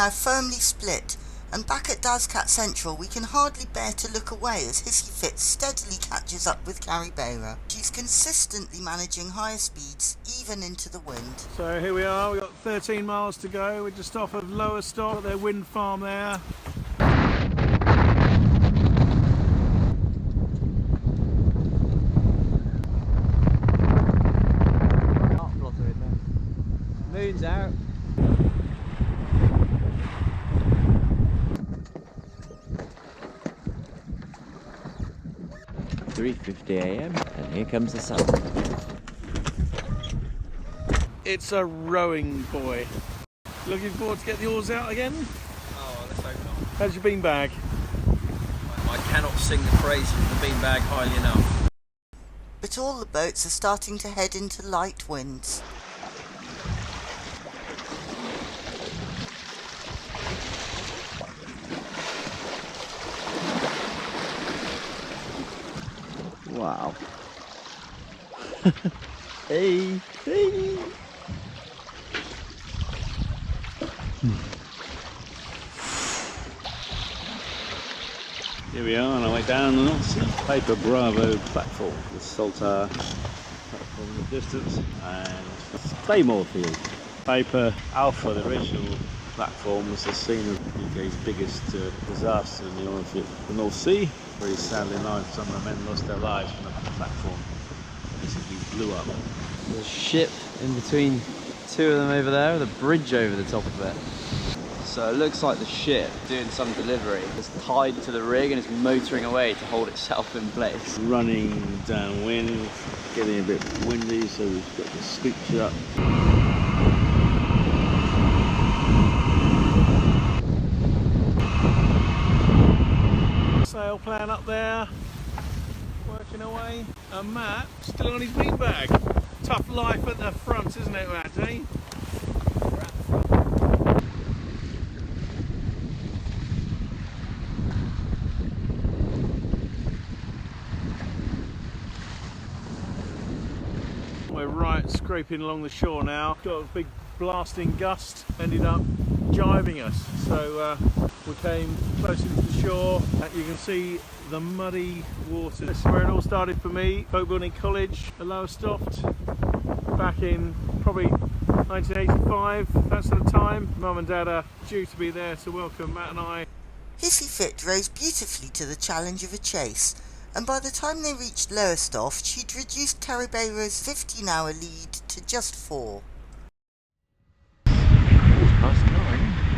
now firmly split, and back at Dazcat Central we can hardly bear to look away as Hissy Fit steadily catches up with Catamarans. She's consistently managing higher speeds even into the wind. So here we are, we've got 13 miles to go. We're just off of Lower Stock, their wind farm there. Moon's out. .3:50 AM and here comes the sun. It's a rowing, boy. Looking forward to get the oars out again? Oh, let's hope not. How's your beanbag? I cannot sing the praises of the beanbag highly enough. But all the boats are starting to head into light winds. Wow. Hey, hey. Here we are on our way down the North Sea. Paper Bravo platform, the Saltar platform in the distance, and Claymore Field. Paper Alpha, the original platform, was the scene of the UK's biggest disaster in the oil field, the North Sea. Very sadly enough, some of the men lost their lives when the platform basically blew up. There's a ship in between two of them over there with a bridge over the top of it. So it looks like the ship doing some delivery is tied to the rig and is motoring away to hold itself in place. Running downwind, getting a bit windy, so we've got the screech up. Sail plan up there, working away. And Matt still on his beanbag. Tough life at the front, isn't it, Matt? Eh? We're right scraping along the shore now. Got a big blasting gust, ended up jiving us. So we came closer to the shore. You can see the muddy water. This is where it all started for me. Boat building college at Lowestoft back in probably 1985. That sort of time. Mum and Dad are due to be there to welcome Matt and I. Hissy Fit rose beautifully to the challenge of a chase, and by the time they reached Lowestoft, she'd reduced Catamarans' 15-hour lead to just 4. Past 9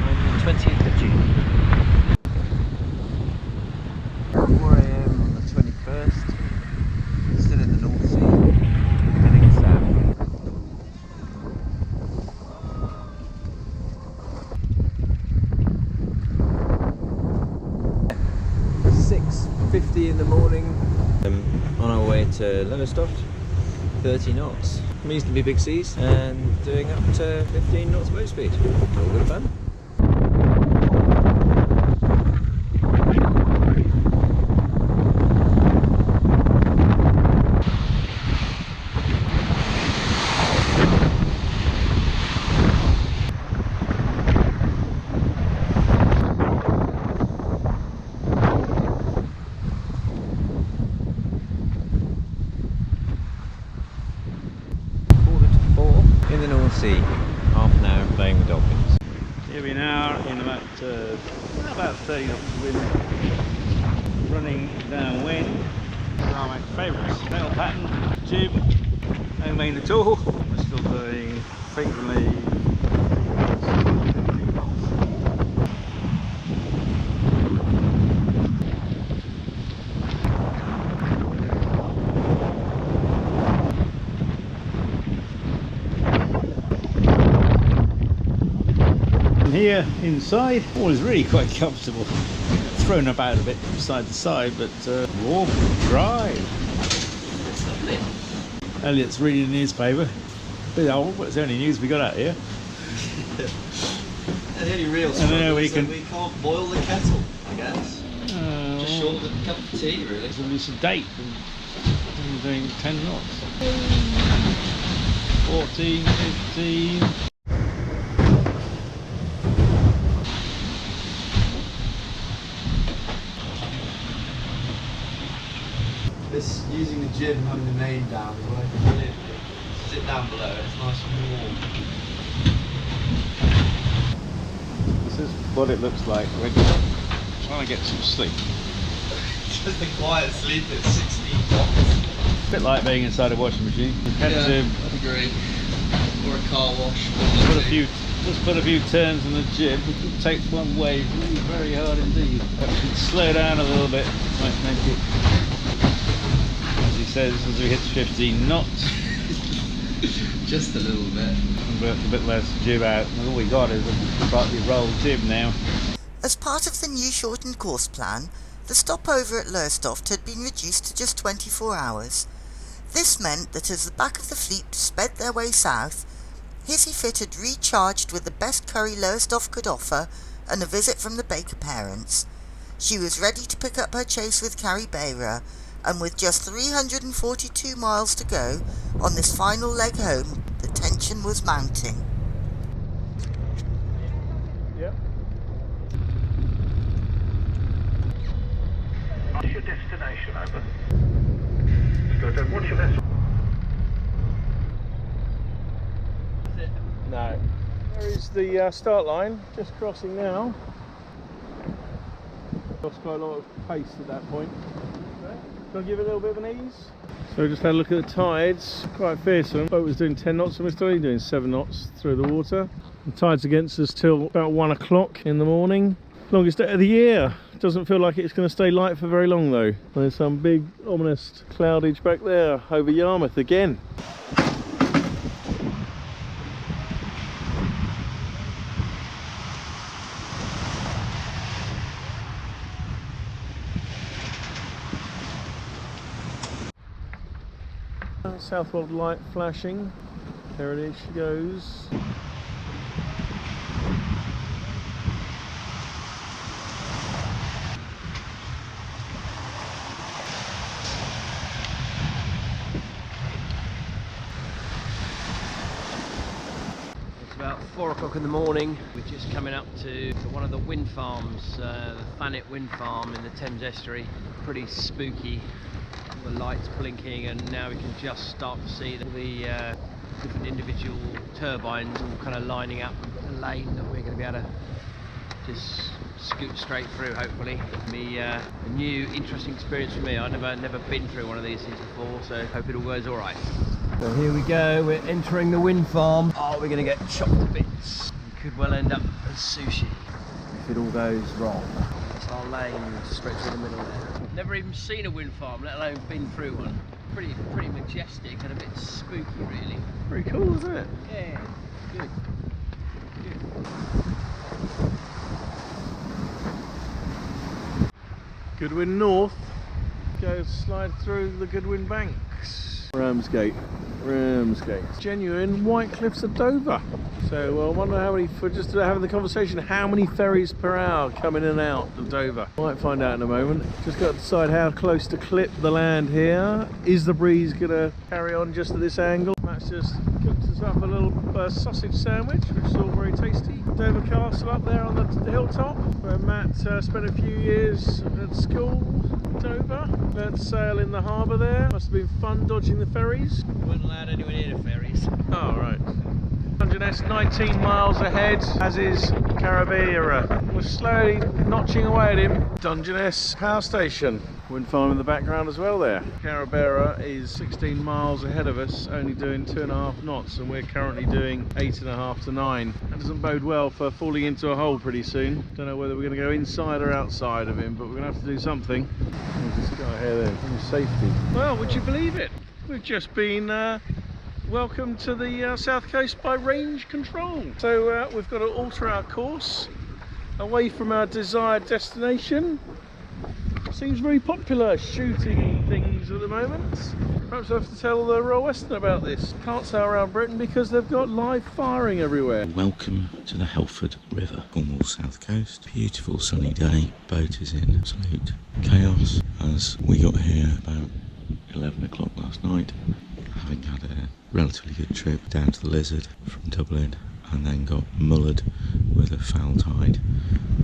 on the 20th of June. 4 AM on the 21st, still in the North Sea, heading south. .50 in the morning, on our way to Lowestoft, 30 knots. Reasonably big seas and doing up to 15 knots boat speed. All good fun. In the North Sea, half an hour playing with dolphins. Here we are in about 30 knots of wind, running downwind. These are my favourites. Sail pattern, jib, no main at all. We're still doing frequently. Here inside, all is really quite comfortable. Thrown about a bit from side to side, but warm, dry. Elliot's reading the newspaper. Bit old, but it's the only news we got out here. And the only real struggle is that we can't boil the kettle, I guess. Just short of a cup of tea, really. It's a lucid date, and we're doing 10 knots. 14, 15. using the jib and having the main down is working brilliantly. Sit down below, it's nice and warm. This is what it looks like when you're trying to get some sleep. Just a quiet sleep at 16 knots. A bit like being inside a washing machine. You have to I'd agree. Or a car wash. just put a few turns on the jib. It takes one wave really very hard indeed. But you can slow down a little bit. Might make it, as he says, as we hit 15 knots. Just a little bit. A bit less jib out. All we got is a partly rolled jib now. As part of the new shortened course plan, the stopover at Lowestoft had been reduced to just 24 hours. This meant that as the back of the fleet sped their way south, Hissy Fit had recharged with the best curry Lowestoft could offer and a visit from the Baker parents. She was ready to pick up her chase with Carrie Beira, and with just 342 miles to go on this final leg home, the tension was mounting. Yep. What's your destination, over? Good, and what's your vessel? No. There is the start line, just crossing now. Lost quite a lot of pace at that point. Can I give it a little bit of an ease? So we just had a look at the tides, quite fearsome. The boat was doing 10 knots and we're still only doing 7 knots through the water. The tide's against us till about 1 o'clock in the morning. Longest day of the year. Doesn't feel like it's going to stay light for very long though. There's some big ominous cloudage back there over Yarmouth again. Southwold light flashing. There it is, she goes. It's about 4 o'clock in the morning. We're just coming up to one of the wind farms, the Thanet wind farm in the Thames estuary. Pretty spooky. The lights blinking, and now we can just start to see the different individual turbines all kind of lining up. We've got a lane that we're going to be able to just scoot straight through, hopefully. A new interesting experience for me. I've never been through one of these things before, so hope it all goes all right. So here we go, we're entering the wind farm. Oh, we're going to get chopped to bits. We could well end up as sushi if it all goes wrong. That's our lane straight through the middle there. Never even seen a wind farm, let alone been through one. Pretty majestic and a bit spooky, really. Pretty cool, isn't it? Yeah, good. Goodwin North. Go slide through the Goodwin Banks. Ramsgate. Genuine White Cliffs of Dover. So I wonder how many, for just having the conversation, how many ferries per hour come in and out of Dover. Might find out in a moment. Just got to decide how close to clip the land here. Is the breeze going to carry on just at this angle? Matt's just cooked us up a little sausage sandwich, which is all very tasty. Dover Castle up there on the hilltop, where Matt spent a few years at school. Dover. Let's sail in the harbour there. Must have been fun dodging the ferries. We weren't allowed anywhere near the ferries. Oh, right. Dungeness 19 miles ahead, as is Carabera. We're slowly notching away at him. Dungeness Power Station. Wind farm in the background as well there. Carabera is 16 miles ahead of us, only doing 2.5 knots, and we're currently doing 8.5 to 9. That doesn't bode well for falling into a hole pretty soon. Don't know whether we're going to go inside or outside of him, but we're going to have to do something. There's this guy here then, safety. Well, would you believe it? We've just been welcome to the south coast by range control. So we've got to alter our course away from our desired destination. Seems very popular shooting things at the moment. Perhaps I have to tell the Royal Western about this. Can't sail around Britain because they've got live firing everywhere. Welcome to the Helford River, Cornwall south coast. Beautiful sunny day. Boat is in absolute chaos as we got here about 11 o'clock last night, having had a relatively good trip down to the Lizard from Dublin and then got mullered with a foul tide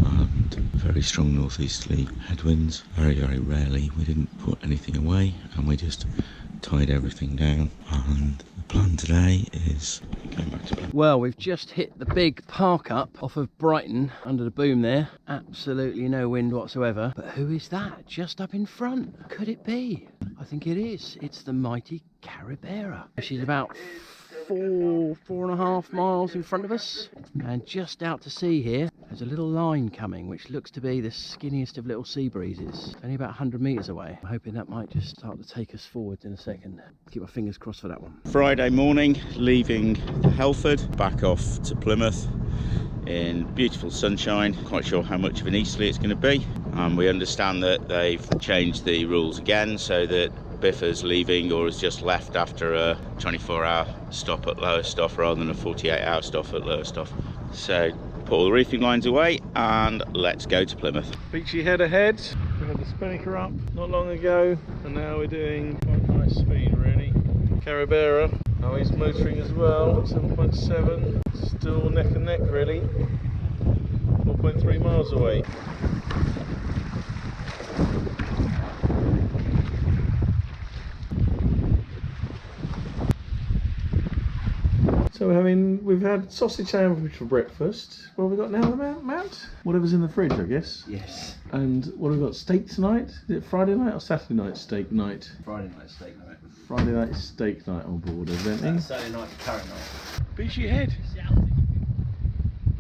and very strong northeasterly headwinds. Very, very rarely we didn't put anything away, and we just tied everything down. And the plan today is going back to bed. Well, we've just hit the big park up off of Brighton under the boom there. Absolutely no wind whatsoever. But who is that just up in front? Could it be? I think it is. It's the mighty Catamarans. She's about 4.5 miles in front of us, and just out to sea here there's a little line coming which looks to be the skinniest of little sea breezes, only about 100 meters away. I'm hoping that might just start to take us forward in a second. Keep my fingers crossed for that one. Friday morning, leaving the Helford, back off to Plymouth in beautiful sunshine. Quite sure how much of an easterly it's going to be. We understand that they've changed the rules again, so that Biffa's leaving or has just left after a 24-hour stop at Lowestoft rather than a 48-hour stop at Lowestoft. So put all the reefing lines away and let's go to Plymouth. Beachy head ahead. We had the spinnaker up not long ago, and now we're doing quite nice speed really. Catamarans, oh, he's motoring as well, 7.7, still neck and neck really, 4.3 miles away. So we've had sausage sandwich for breakfast. What have we got now, Matt? Whatever's in the fridge, I guess. Yes. And what have we got? Steak tonight? Is it Friday night or Saturday night steak night? Friday night steak night. Friday night steak night on board, evidently. Saturday night curry night. Beachy head.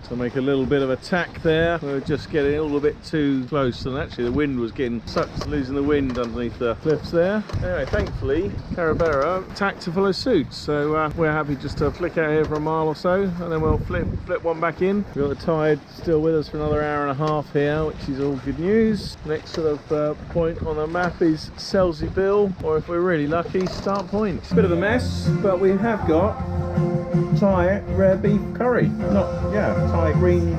So make a little bit of a tack there. We're just getting a little bit too close, and actually the wind was getting sucked, losing the wind underneath the cliffs there. Anyway, thankfully Catamarans tacked to follow suit, so we're happy just to flick out here for a mile or so, and then we'll flip one back in. We've got the tide still with us for another hour and a half here, which is all good news. Next sort of point on the map is Selsyville, or if we're really lucky, Start Point. Bit of a mess, but we have got Thai rare beef curry. Thai green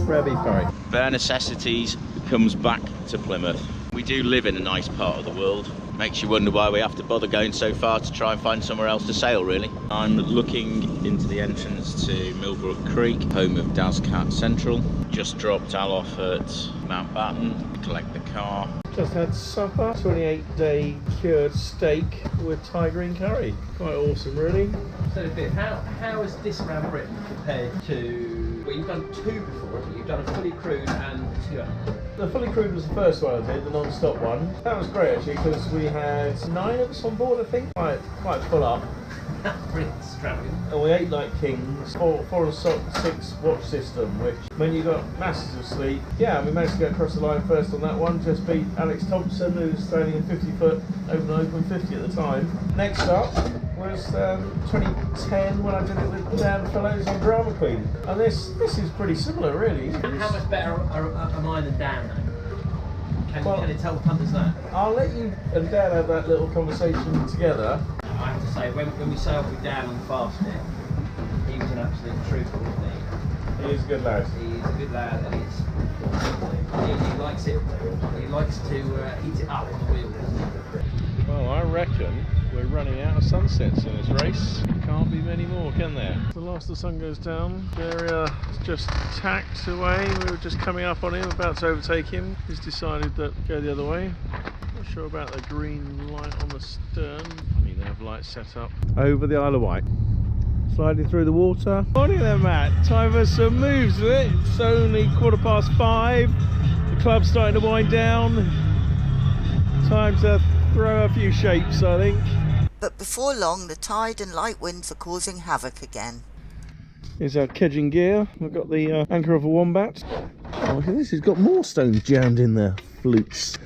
rare beef curry. Bare necessities comes back to Plymouth. We do live in a nice part of the world. Makes you wonder why we have to bother going so far to try and find somewhere else to sail, really. I'm looking into the entrance to Millbrook Creek, home of Dazcat Central. Just dropped Al off at Mountbatten to collect the car. Just had supper, 28-day cured steak with Thai green curry. Quite awesome, really. So Biff, how is this round Britain compared to, well, you've done two before, haven't you? You've done a fully crewed and two. The fully crewed was the first one I did, the non-stop one. That was great actually, because we had 9 of us on board, I think. Quite full up. Pretty extravagant. And we ate like kings. 4 and 6 watch system, which meant you got masses of sleep. Yeah, we managed to get across the line first on that one. Just beat Alex Thompson, who was sailing in 50 foot open 50 at the time. Next up was 2010 when I did it with Dan Fellows on Drama Queen. And this is pretty similar, really. How much better am I than Dan, though? Can you tell the punters that? I'll let you and Dan have that little conversation together. I have to say, when we sailed with Dan on the fast bit, he was an absolute trooper, wasn't he? He is a good lad. He's a good lad, and he likes it. He likes to heat it up on the wheel. Well, I reckon we're running out of sunsets in this race. Can't be many more, can there? The last the sun goes down, Jerry just tacked away. We were just coming up on him, about to overtake him. He's decided that go the other way. Not sure about the green light on the stern. I mean, they have lights set up. Over the Isle of Wight. Sliding through the water. Morning there, Matt. Time for some moves, isn't it? It's only 5:15. The club's starting to wind down. Time to throw a few shapes, I think. But before long, the tide and light winds are causing havoc again. Here's our kedging gear. We've got the anchor of a wombat. Oh, look at this, it's got more stones jammed in there. Flutes.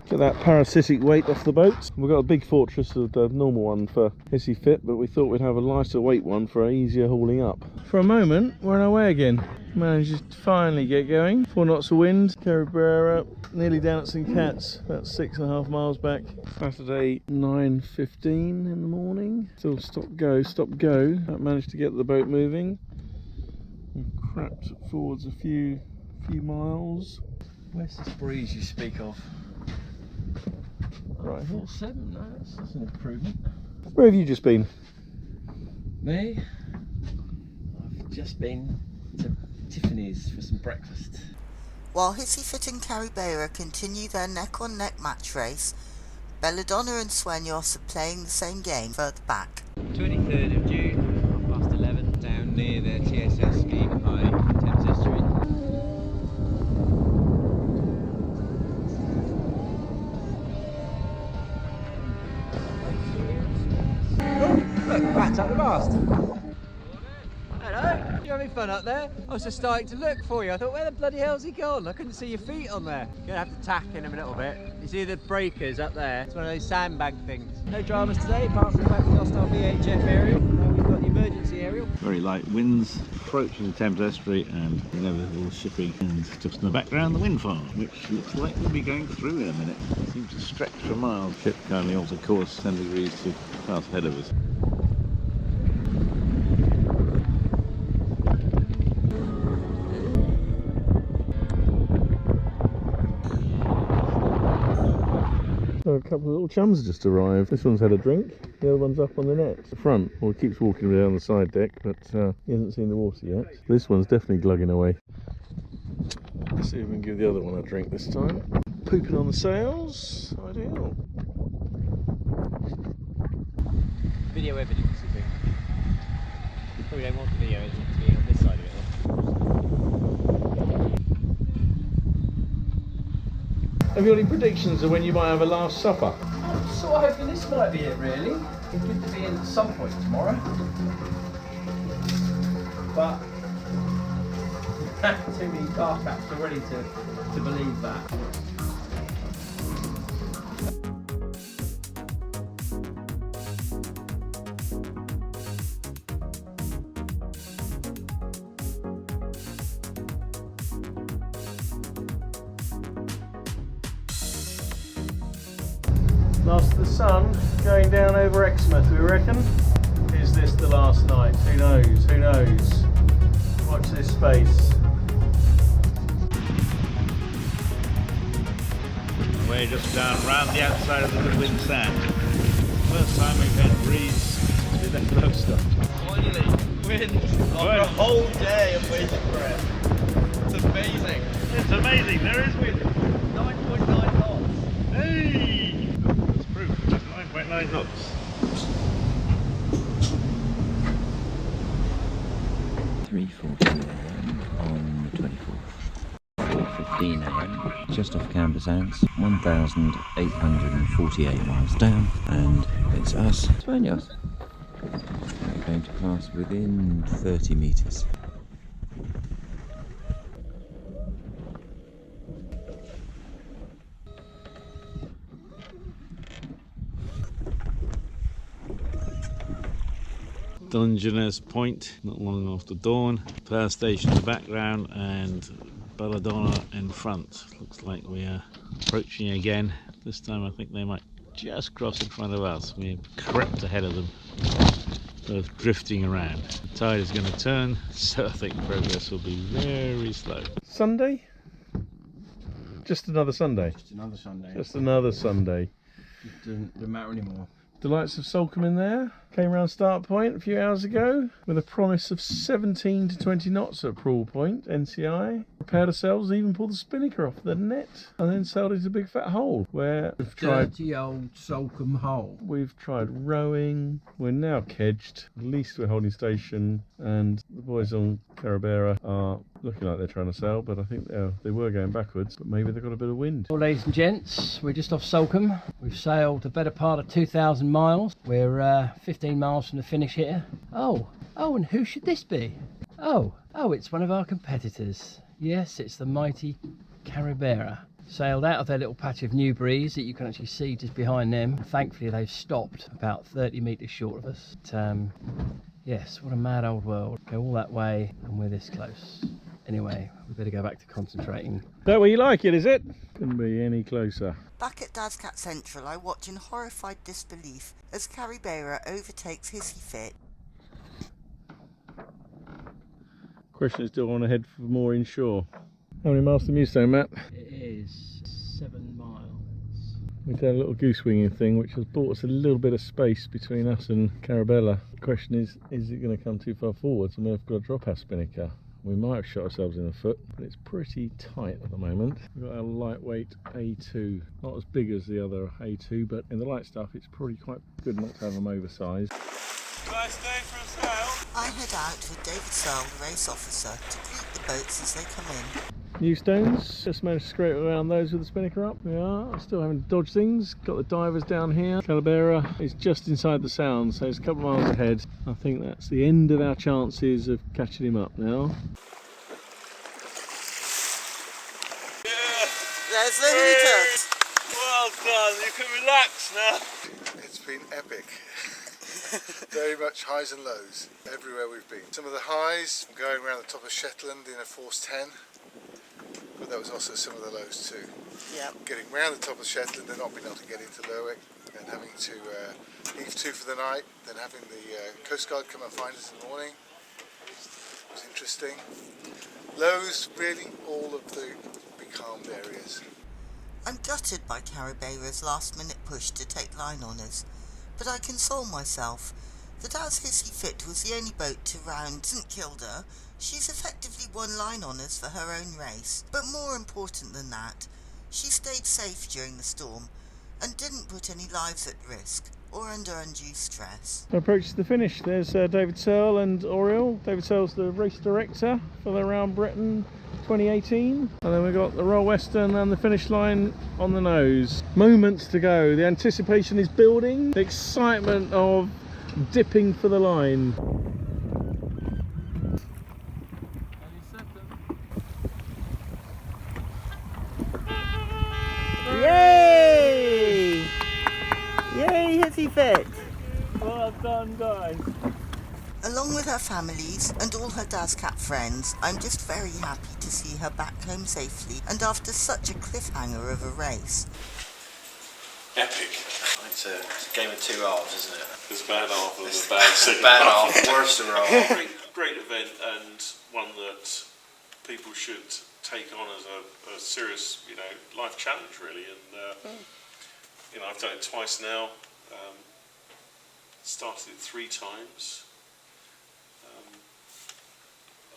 Get that parasitic weight off the boat. We've got a big fortress of the normal one for Hissy fit, but we thought we'd have a lighter weight one for easier hauling up. For a moment, we're on our way again. Managed to finally get going. 4 knots of wind. Catamarans nearly down at St Cat's, about 6.5 miles back. Saturday 9:15 in the morning. Still stop go. That managed to get the boat moving. And crapped forwards a few miles. Where's this breeze you speak of? Right here. 4.7, no, that's an improvement. Where have you just been? Me? I've just been to Tiffany's for some breakfast. While Hissy Fit and Caribera continue their neck-on-neck match race, Belladonna and Sueños are playing the same game further back. 23rd of June, 11:30, down near the TSS scheme high Thames Estuary. Oh, look, Matt's up the mast. Hello, you having fun up there? I was just starting to look for you. I thought, where the bloody hell's he gone? I couldn't see your feet on there. Gonna have to tack in him a little bit. You see the breakers up there? It's one of those sandbag things. No dramas today, apart from the fact we lost our VHF aerial. Now we've got the emergency aerial. Very light winds approaching the Thames Estuary and inevitable shipping, and just in the background the wind farm, which looks like we'll be going through in a minute. It seems to stretch for miles. Ship currently altered course 10 degrees to path ahead of us. So a couple of little chums just arrived. This one's had a drink, the other one's up on the net. The front, well, he keeps walking down the side deck, but he hasn't seen the water yet. This one's definitely glugging away. Let's see if we can give the other one a drink this time. Pooping on the sails, ideal. Video evidence, you think? Probably don't want video evidence to be on this side of it. Have you got any predictions of when you might have a last supper? I'm sort of hoping this might be it, really. It's good to be in at some point tomorrow. But too many Dazcats already to believe that. Last of the sun going down over Exmouth, we reckon. Is this the last night? Who knows? Who knows? Watch this space. We're just down round the outside of the Goodwin Sand. First time we've had breeze with that low stuff. Finally, wind after a whole day of waiting for it. It's amazing. It's amazing, there is wind. 9.9 knots. Hey! That's proof. 9.9 knots. 3:40 AM on the 24th. 4:15 AM, just off Canberra Sands, 1,848 miles down, and it's us, Sueños. We're going to pass within 30 metres. Dungeness Point, not long after dawn. Power station in the background and Belladonna in front. Looks like we are approaching again. This time I think they might just cross in front of us. We crept ahead of them, both drifting around. The tide is going to turn, so I think progress will be very slow. Sunday? Just another Sunday? Just another Sunday. Just another Sunday. It doesn't matter anymore. The lights of Salcombe in there. Came round start point a few hours ago with a promise of 17 to 20 knots at Prawl Point, NCI. Prepared ourselves, even pulled the spinnaker off the net, and then sailed into a big fat hole where we've tried. Dirty old Salcombe hole. We've tried rowing. We're now kedged. At least we're holding station, and the boys on Caribera are looking like they're trying to sail, but I think they were going backwards, but maybe they've got a bit of wind. Well, ladies and gents, we're just off Salcombe. We've sailed the better part of 2,000 miles. We're 15 miles from the finish here. Oh, and who should this be? Oh, it's one of our competitors. Yes, it's the mighty Caribera. Sailed out of their little patch of new breeze that you can actually see just behind them. Thankfully, they've stopped about 30 metres short of us. But, yes, what a mad old world. Go all that way and we're this close. Anyway, we better go back to concentrating. That way you like it, is it? Couldn't be any closer. Back at Dazcat Central, I watch in horrified disbelief as Caribera overtakes Hissy Fit. Question is, still on ahead for more inshore. How many miles to Mewstone, Matt? It is 7 miles. We did a little goose winging thing, which has bought us a little bit of space between us and Carabella. The question is it going to come too far forwards and we've got to drop our spinnaker? We might have shot ourselves in the foot, but it's pretty tight at the moment. We've got a lightweight A2, not as big as the other A2, but in the light stuff it's probably quite good not to have them oversized. Nice day for a sail. I head out with David Searle, the race officer, to greet the boats as they come in. New stones, just managed to scrape around those with the spinnaker up. We are still having to dodge things. Got the divers down here. Calavera is just inside the sound, so it's a couple of miles ahead. I think that's the end of our chances of catching him up now. Yeah. There's the hooters. Well done, you can relax now. It's been epic. Very much highs and lows everywhere we've been. Some of the highs, going around the top of Shetland in a force 10. But that was also some of the lows too. Yep. Getting round the top of Shetland and not being able to get into Lerwick, and having to leave 2 for the night, then having the Coast Guard come and find us in the morning. It was interesting. Lows, really all of the becalmed areas. I'm gutted by Carabera's last minute push to take line honours, but I console myself that as Hissy Fit was the only boat to round St Kilda, she's effectively won line honours for her own race. But more important than that, she stayed safe during the storm and didn't put any lives at risk or under undue stress. Approach to the finish. There's David Searle and Oriel. David Searle's the race director for the Round Britain 2018. And then we've got the Royal Western and the finish line on the nose. Moments to go. The anticipation is building. The excitement of dipping for the line. Yay! Yay, Hissy Fit! Well done, guys. Along with her families and all her Dazcat friends, I'm just very happy to see her back home safely and after such a cliffhanger of a race. Epic. It's a game of two halves, isn't it? It's a bad half of a bad second bad half. half, worse than half. Great event, and one that people should take on as a serious, life challenge, really. And I've done it twice now. Started it 3 times.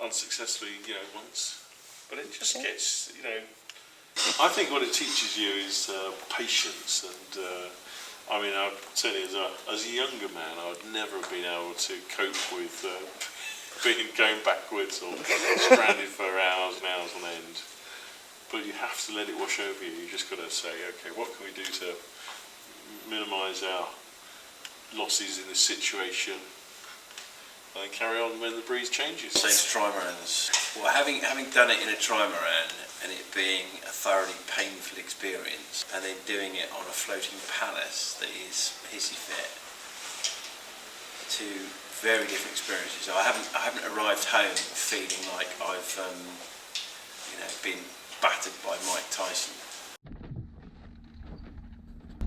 Unsuccessfely, once. But it just gets, I think what it teaches you is patience, and certainly as a younger man, I would never have been able to cope with going backwards or stranded for hours and hours on end. But you have to let it wash over you. You just got to say, okay, what can we do to minimise our losses in this situation, and carry on when the breeze changes. Same to Trimarans. Well, having done it in a Trimaran and it being a thoroughly painful experience, and then doing it on a floating palace that is Hissy Fit, 2 very different experiences. I haven't arrived home feeling like I've been battered by Mike Tyson.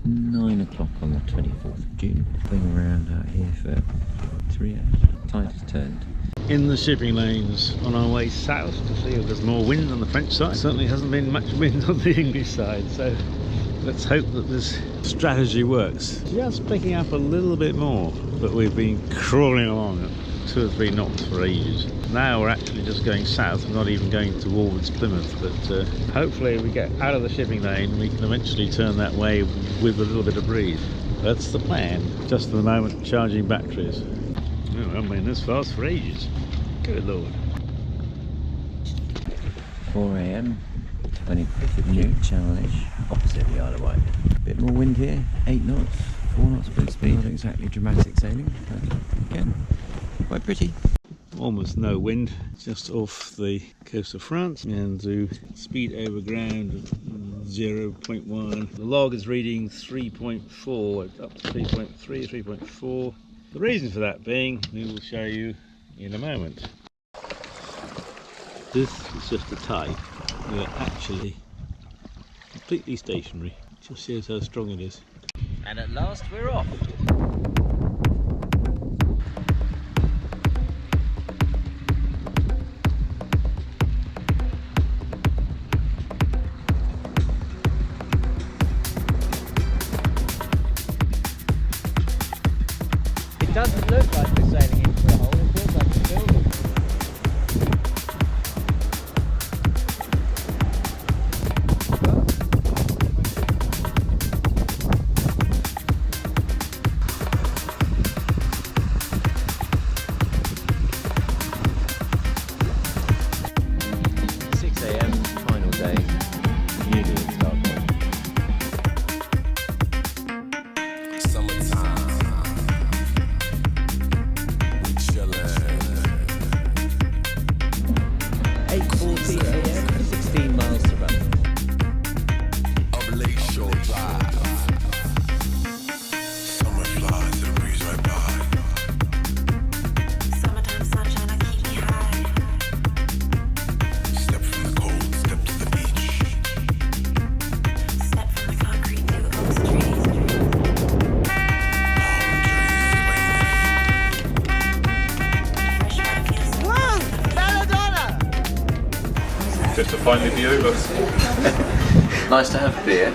9 o'clock on the 24th of June. Been around out here for 3 hours. Tide has turned. In the shipping lanes on our way south to see if there's more wind on the French side. Certainly hasn't been much wind on the English side, so let's hope that this strategy works. Just picking up a little bit more, but we've been crawling along at 2 or 3 knots for ages. Now we're actually just going south, we're not even going towards Plymouth, but hopefully if we get out of the shipping lane we can eventually turn that way with a little bit of breeze. That's the plan. Just at the moment charging batteries. Oh, I haven't been this fast for ages. Good lord. 4 AM, 25th of June, channel-ish, opposite the Isle of Wight. A bit more wind here, 8 knots, 4 knots boat speed. Not exactly dramatic sailing, but again, quite pretty. Almost no wind, just off the coast of France, and the speed over ground of 0.1. The log is reading 3.4, up to 3.3, 3.4. The reason for that being, we will show you in a moment. This is just a tide. We're actually completely stationary. It just shows how strong it is. And at last we're off. It doesn't look like we're sailing into a hole, it feels like it's building. Just to finally be over. Nice to have beer,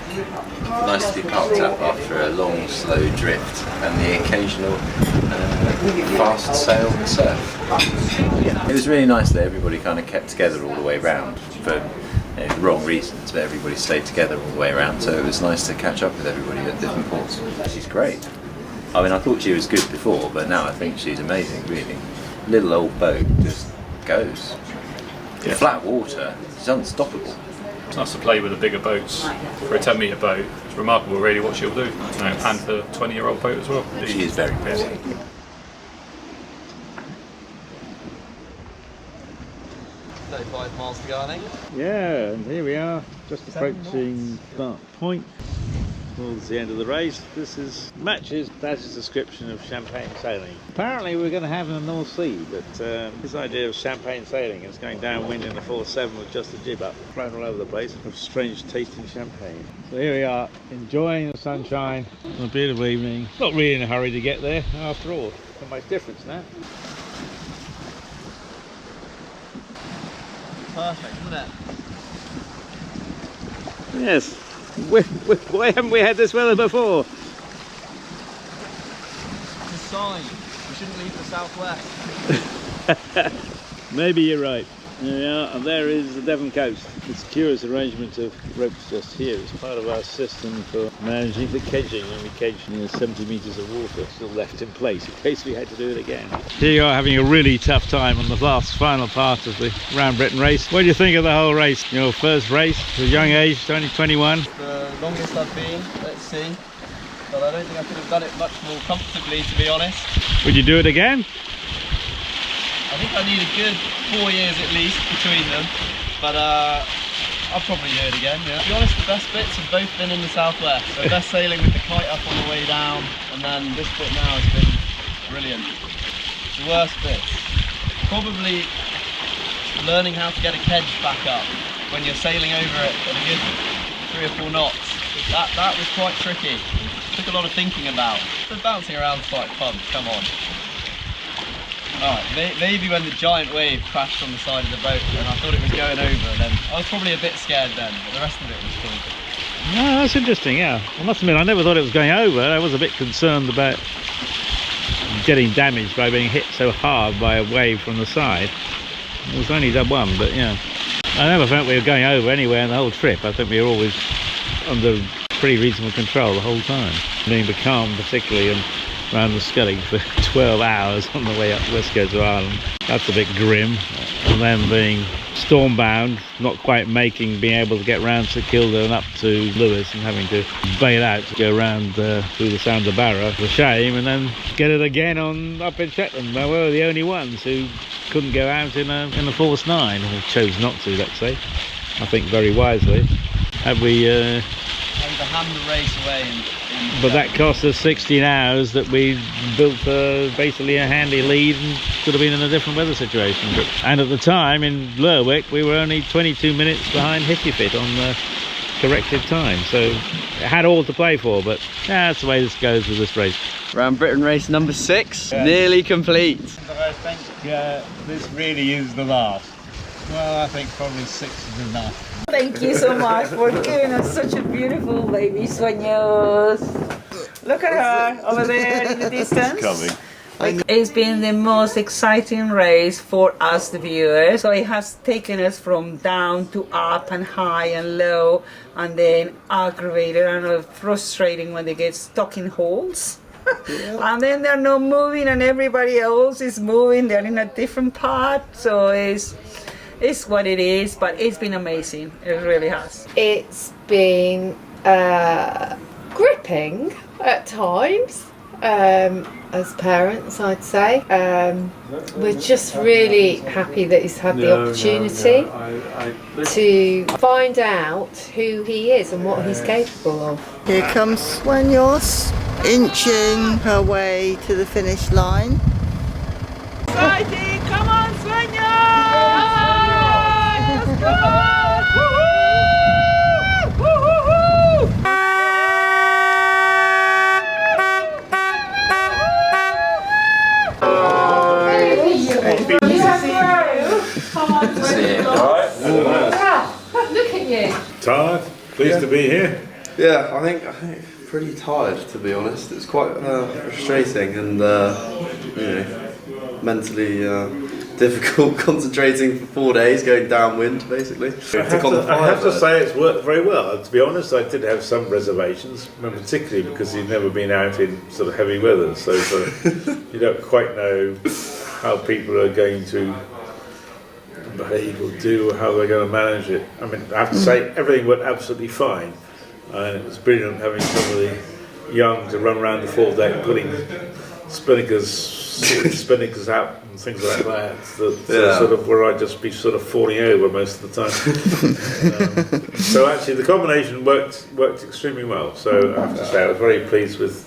nice to be parked up after a long, slow drift, and the occasional fast sail and surf. It was really nice that everybody kind of kept together all the way round for the wrong reasons, but everybody stayed together all the way around, so it was nice to catch up with everybody at different ports. She's great. I mean, I thought she was good before, but now I think she's amazing, really. Little old boat just goes. Yeah. Flat water, it's unstoppable. It's nice to play with the bigger boats. For a 10 metre boat, it's remarkable really what she'll do. You know, and for a 20-year-old boat as well. She is very busy. 35 miles to go, I think. Yeah, and here we are, just approaching Start Point. Towards the end of the race. This matches Daz's description of champagne sailing. Apparently we're going to have in the North Sea, but his idea of champagne sailing is going downwind in a 4-7 with just a jib up, flown all over the place of strange tasting champagne. So here we are, enjoying the sunshine on a beautiful evening. Not really in a hurry to get there, after all. Not much difference now. Perfect, isn't it? Yes. Why haven't we had this weather before? It's a sign. We shouldn't leave the southwest. Maybe you're right. There we are, and there is the Devon coast. It's a curious arrangement of ropes just here. It's part of our system for managing the kedging. When we kedge 70 metres of water still left in place in case we had to do it again. Here you are having a really tough time on the final part of the Round Britain race. What do you think of the whole race? Your first race at a young age, only 21? The longest I've been, let's see. But I don't think I could have done it much more comfortably, to be honest. Would you do it again? I think I need a good 4 years at least between them, but I'll probably do it again, yeah. To be honest, the best bits have both been in the southwest. The best sailing with the kite up on the way down, and then this bit now has been brilliant. The worst bits, probably learning how to get a kedge back up when you're sailing over it at a good 3 or 4 knots. That was quite tricky. Took a lot of thinking about. But bouncing around's quite fun, come on. Alright, maybe when the giant wave crashed on the side of the boat and I thought it was going over, and then I was probably a bit scared then, but the rest of it was cool. No, that's interesting, yeah. I must admit, I never thought it was going over. I was a bit concerned about getting damaged by being hit so hard by a wave from the side. It was only that one, but yeah. I never felt we were going over anywhere in the whole trip. I think we were always under pretty reasonable control the whole time. Being becalmed particularly and around the sculling for 12 hours on the way up the west coast of Ireland. That's a bit grim. And then being stormbound, not quite being able to get round to Kilda and up to Lewis and having to bail out to go round through the Sound of Barra. It's a shame, and then get it again up in Shetland, where we were the only ones who couldn't go out in a force 9, or chose not to, let's say. I think very wisely. Had we Having to hand the race away but that cost us 16 hours that we built basically a handy lead and could have been in a different weather situation. And at the time in Lerwick we were only 22 minutes behind Hissy on the corrected time, so it had all to play for, but yeah, that's the way this goes with this race. Round Britain race number 6, nearly complete. I think this really is the last. Well, I think probably 6 is enough. Thank you so much for giving us such a beautiful baby, sueños. Look at her over there in the distance. Coming. It's been the most exciting race for us, the viewers. So it has taken us from down to up and high and low, and then aggravated and frustrating when they get stuck in holes. And then they're not moving and everybody else is moving. They're in a different part. So it's what it is, but it's been amazing. It really has. It's been gripping at times. As parents, I'd say. We're just really happy that he's had the opportunity to find out who he is and what he's capable of. Here comes Sueños, inching her way to the finish line. Exciting! Come on, Sueños! Come on! Woohoo! Woohoo! Look at you. Tired? Pleased to be here. Yeah, I think pretty tired, to be honest. It's quite frustrating and mentally difficult concentrating for 4 days, going downwind basically. I have to say it's worked very well. To be honest, I did have some reservations, particularly because you've never been out in sort of heavy weather, so you don't quite know how people are going to behave or do, or how they're going to manage it. I mean, I have to say everything went absolutely fine, and it was brilliant having somebody young to run around the foredeck putting spinnakers out and things like that. Sort of where I'd just be sort of falling over most of the time. So actually, the combination worked extremely well. So I have to say, I was very pleased with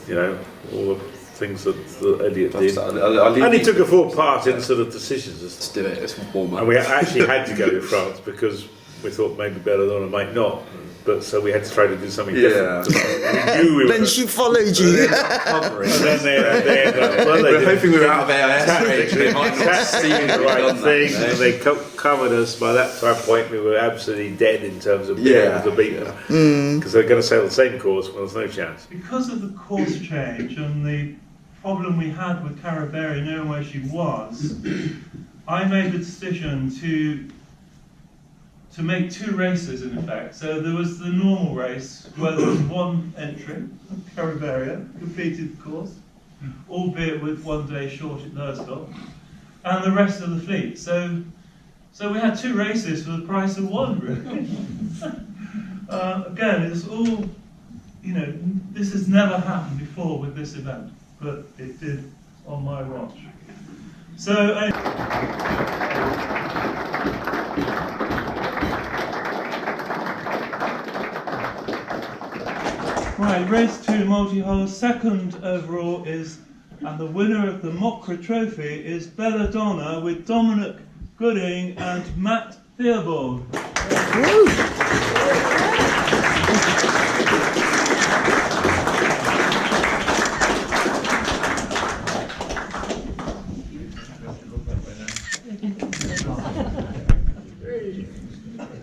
all the things that Elliot did. And he took a full part in sort of decisions. Let's do it. It's warm up. And we actually had to go to France because we thought maybe Belladonna might not. But so we had to try to do something different. We knew we then she followed you. And then they ended up. Well, we were hoping we were out of AIS. They might not see the right thing. And they covered us. By that point, we were absolutely dead in terms of being able to beat them. Because they're going to sail the same course. Well, there's no chance. Because of the course change and the problem we had with Catamarans knowing where she was, I made the decision to make two races in effect. So there was the normal race where there was one entry, Catamarans, completed the course, albeit with 1 day short at Dazcat, and the rest of the fleet. So we had two races for the price of one, really. Again, it's all, this has never happened before with this event, but it did on my watch. So right, race 2 Multihull, second overall and the winner of the Mokra Trophy is Belladonna with Dominic Gooding and Matt Theobald.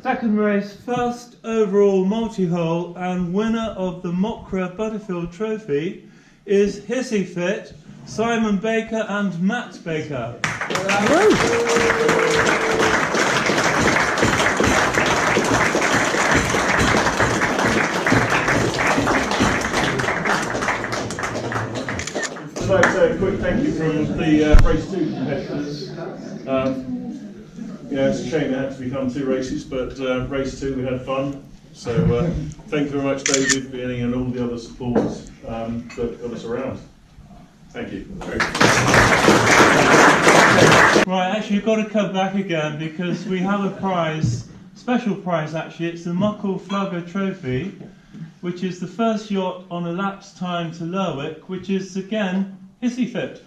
Second race, first overall multi-hull and winner of the Mokra Butterfield Trophy is Hissy Fit, Simon Baker and Matt Baker. I'd like to say a quick thank you from the race 2 competitors. It's a shame it had to become 2 races, but race 2 we had fun. So thank you very much, David, Benny, and all the other supports that got us around. Thank you. Right, actually you've got to come back again because we have a prize, special prize actually. It's the Multihull Flugger Trophy, which is the first yacht on elapsed time to Lerwick, which is again Hissy Fit.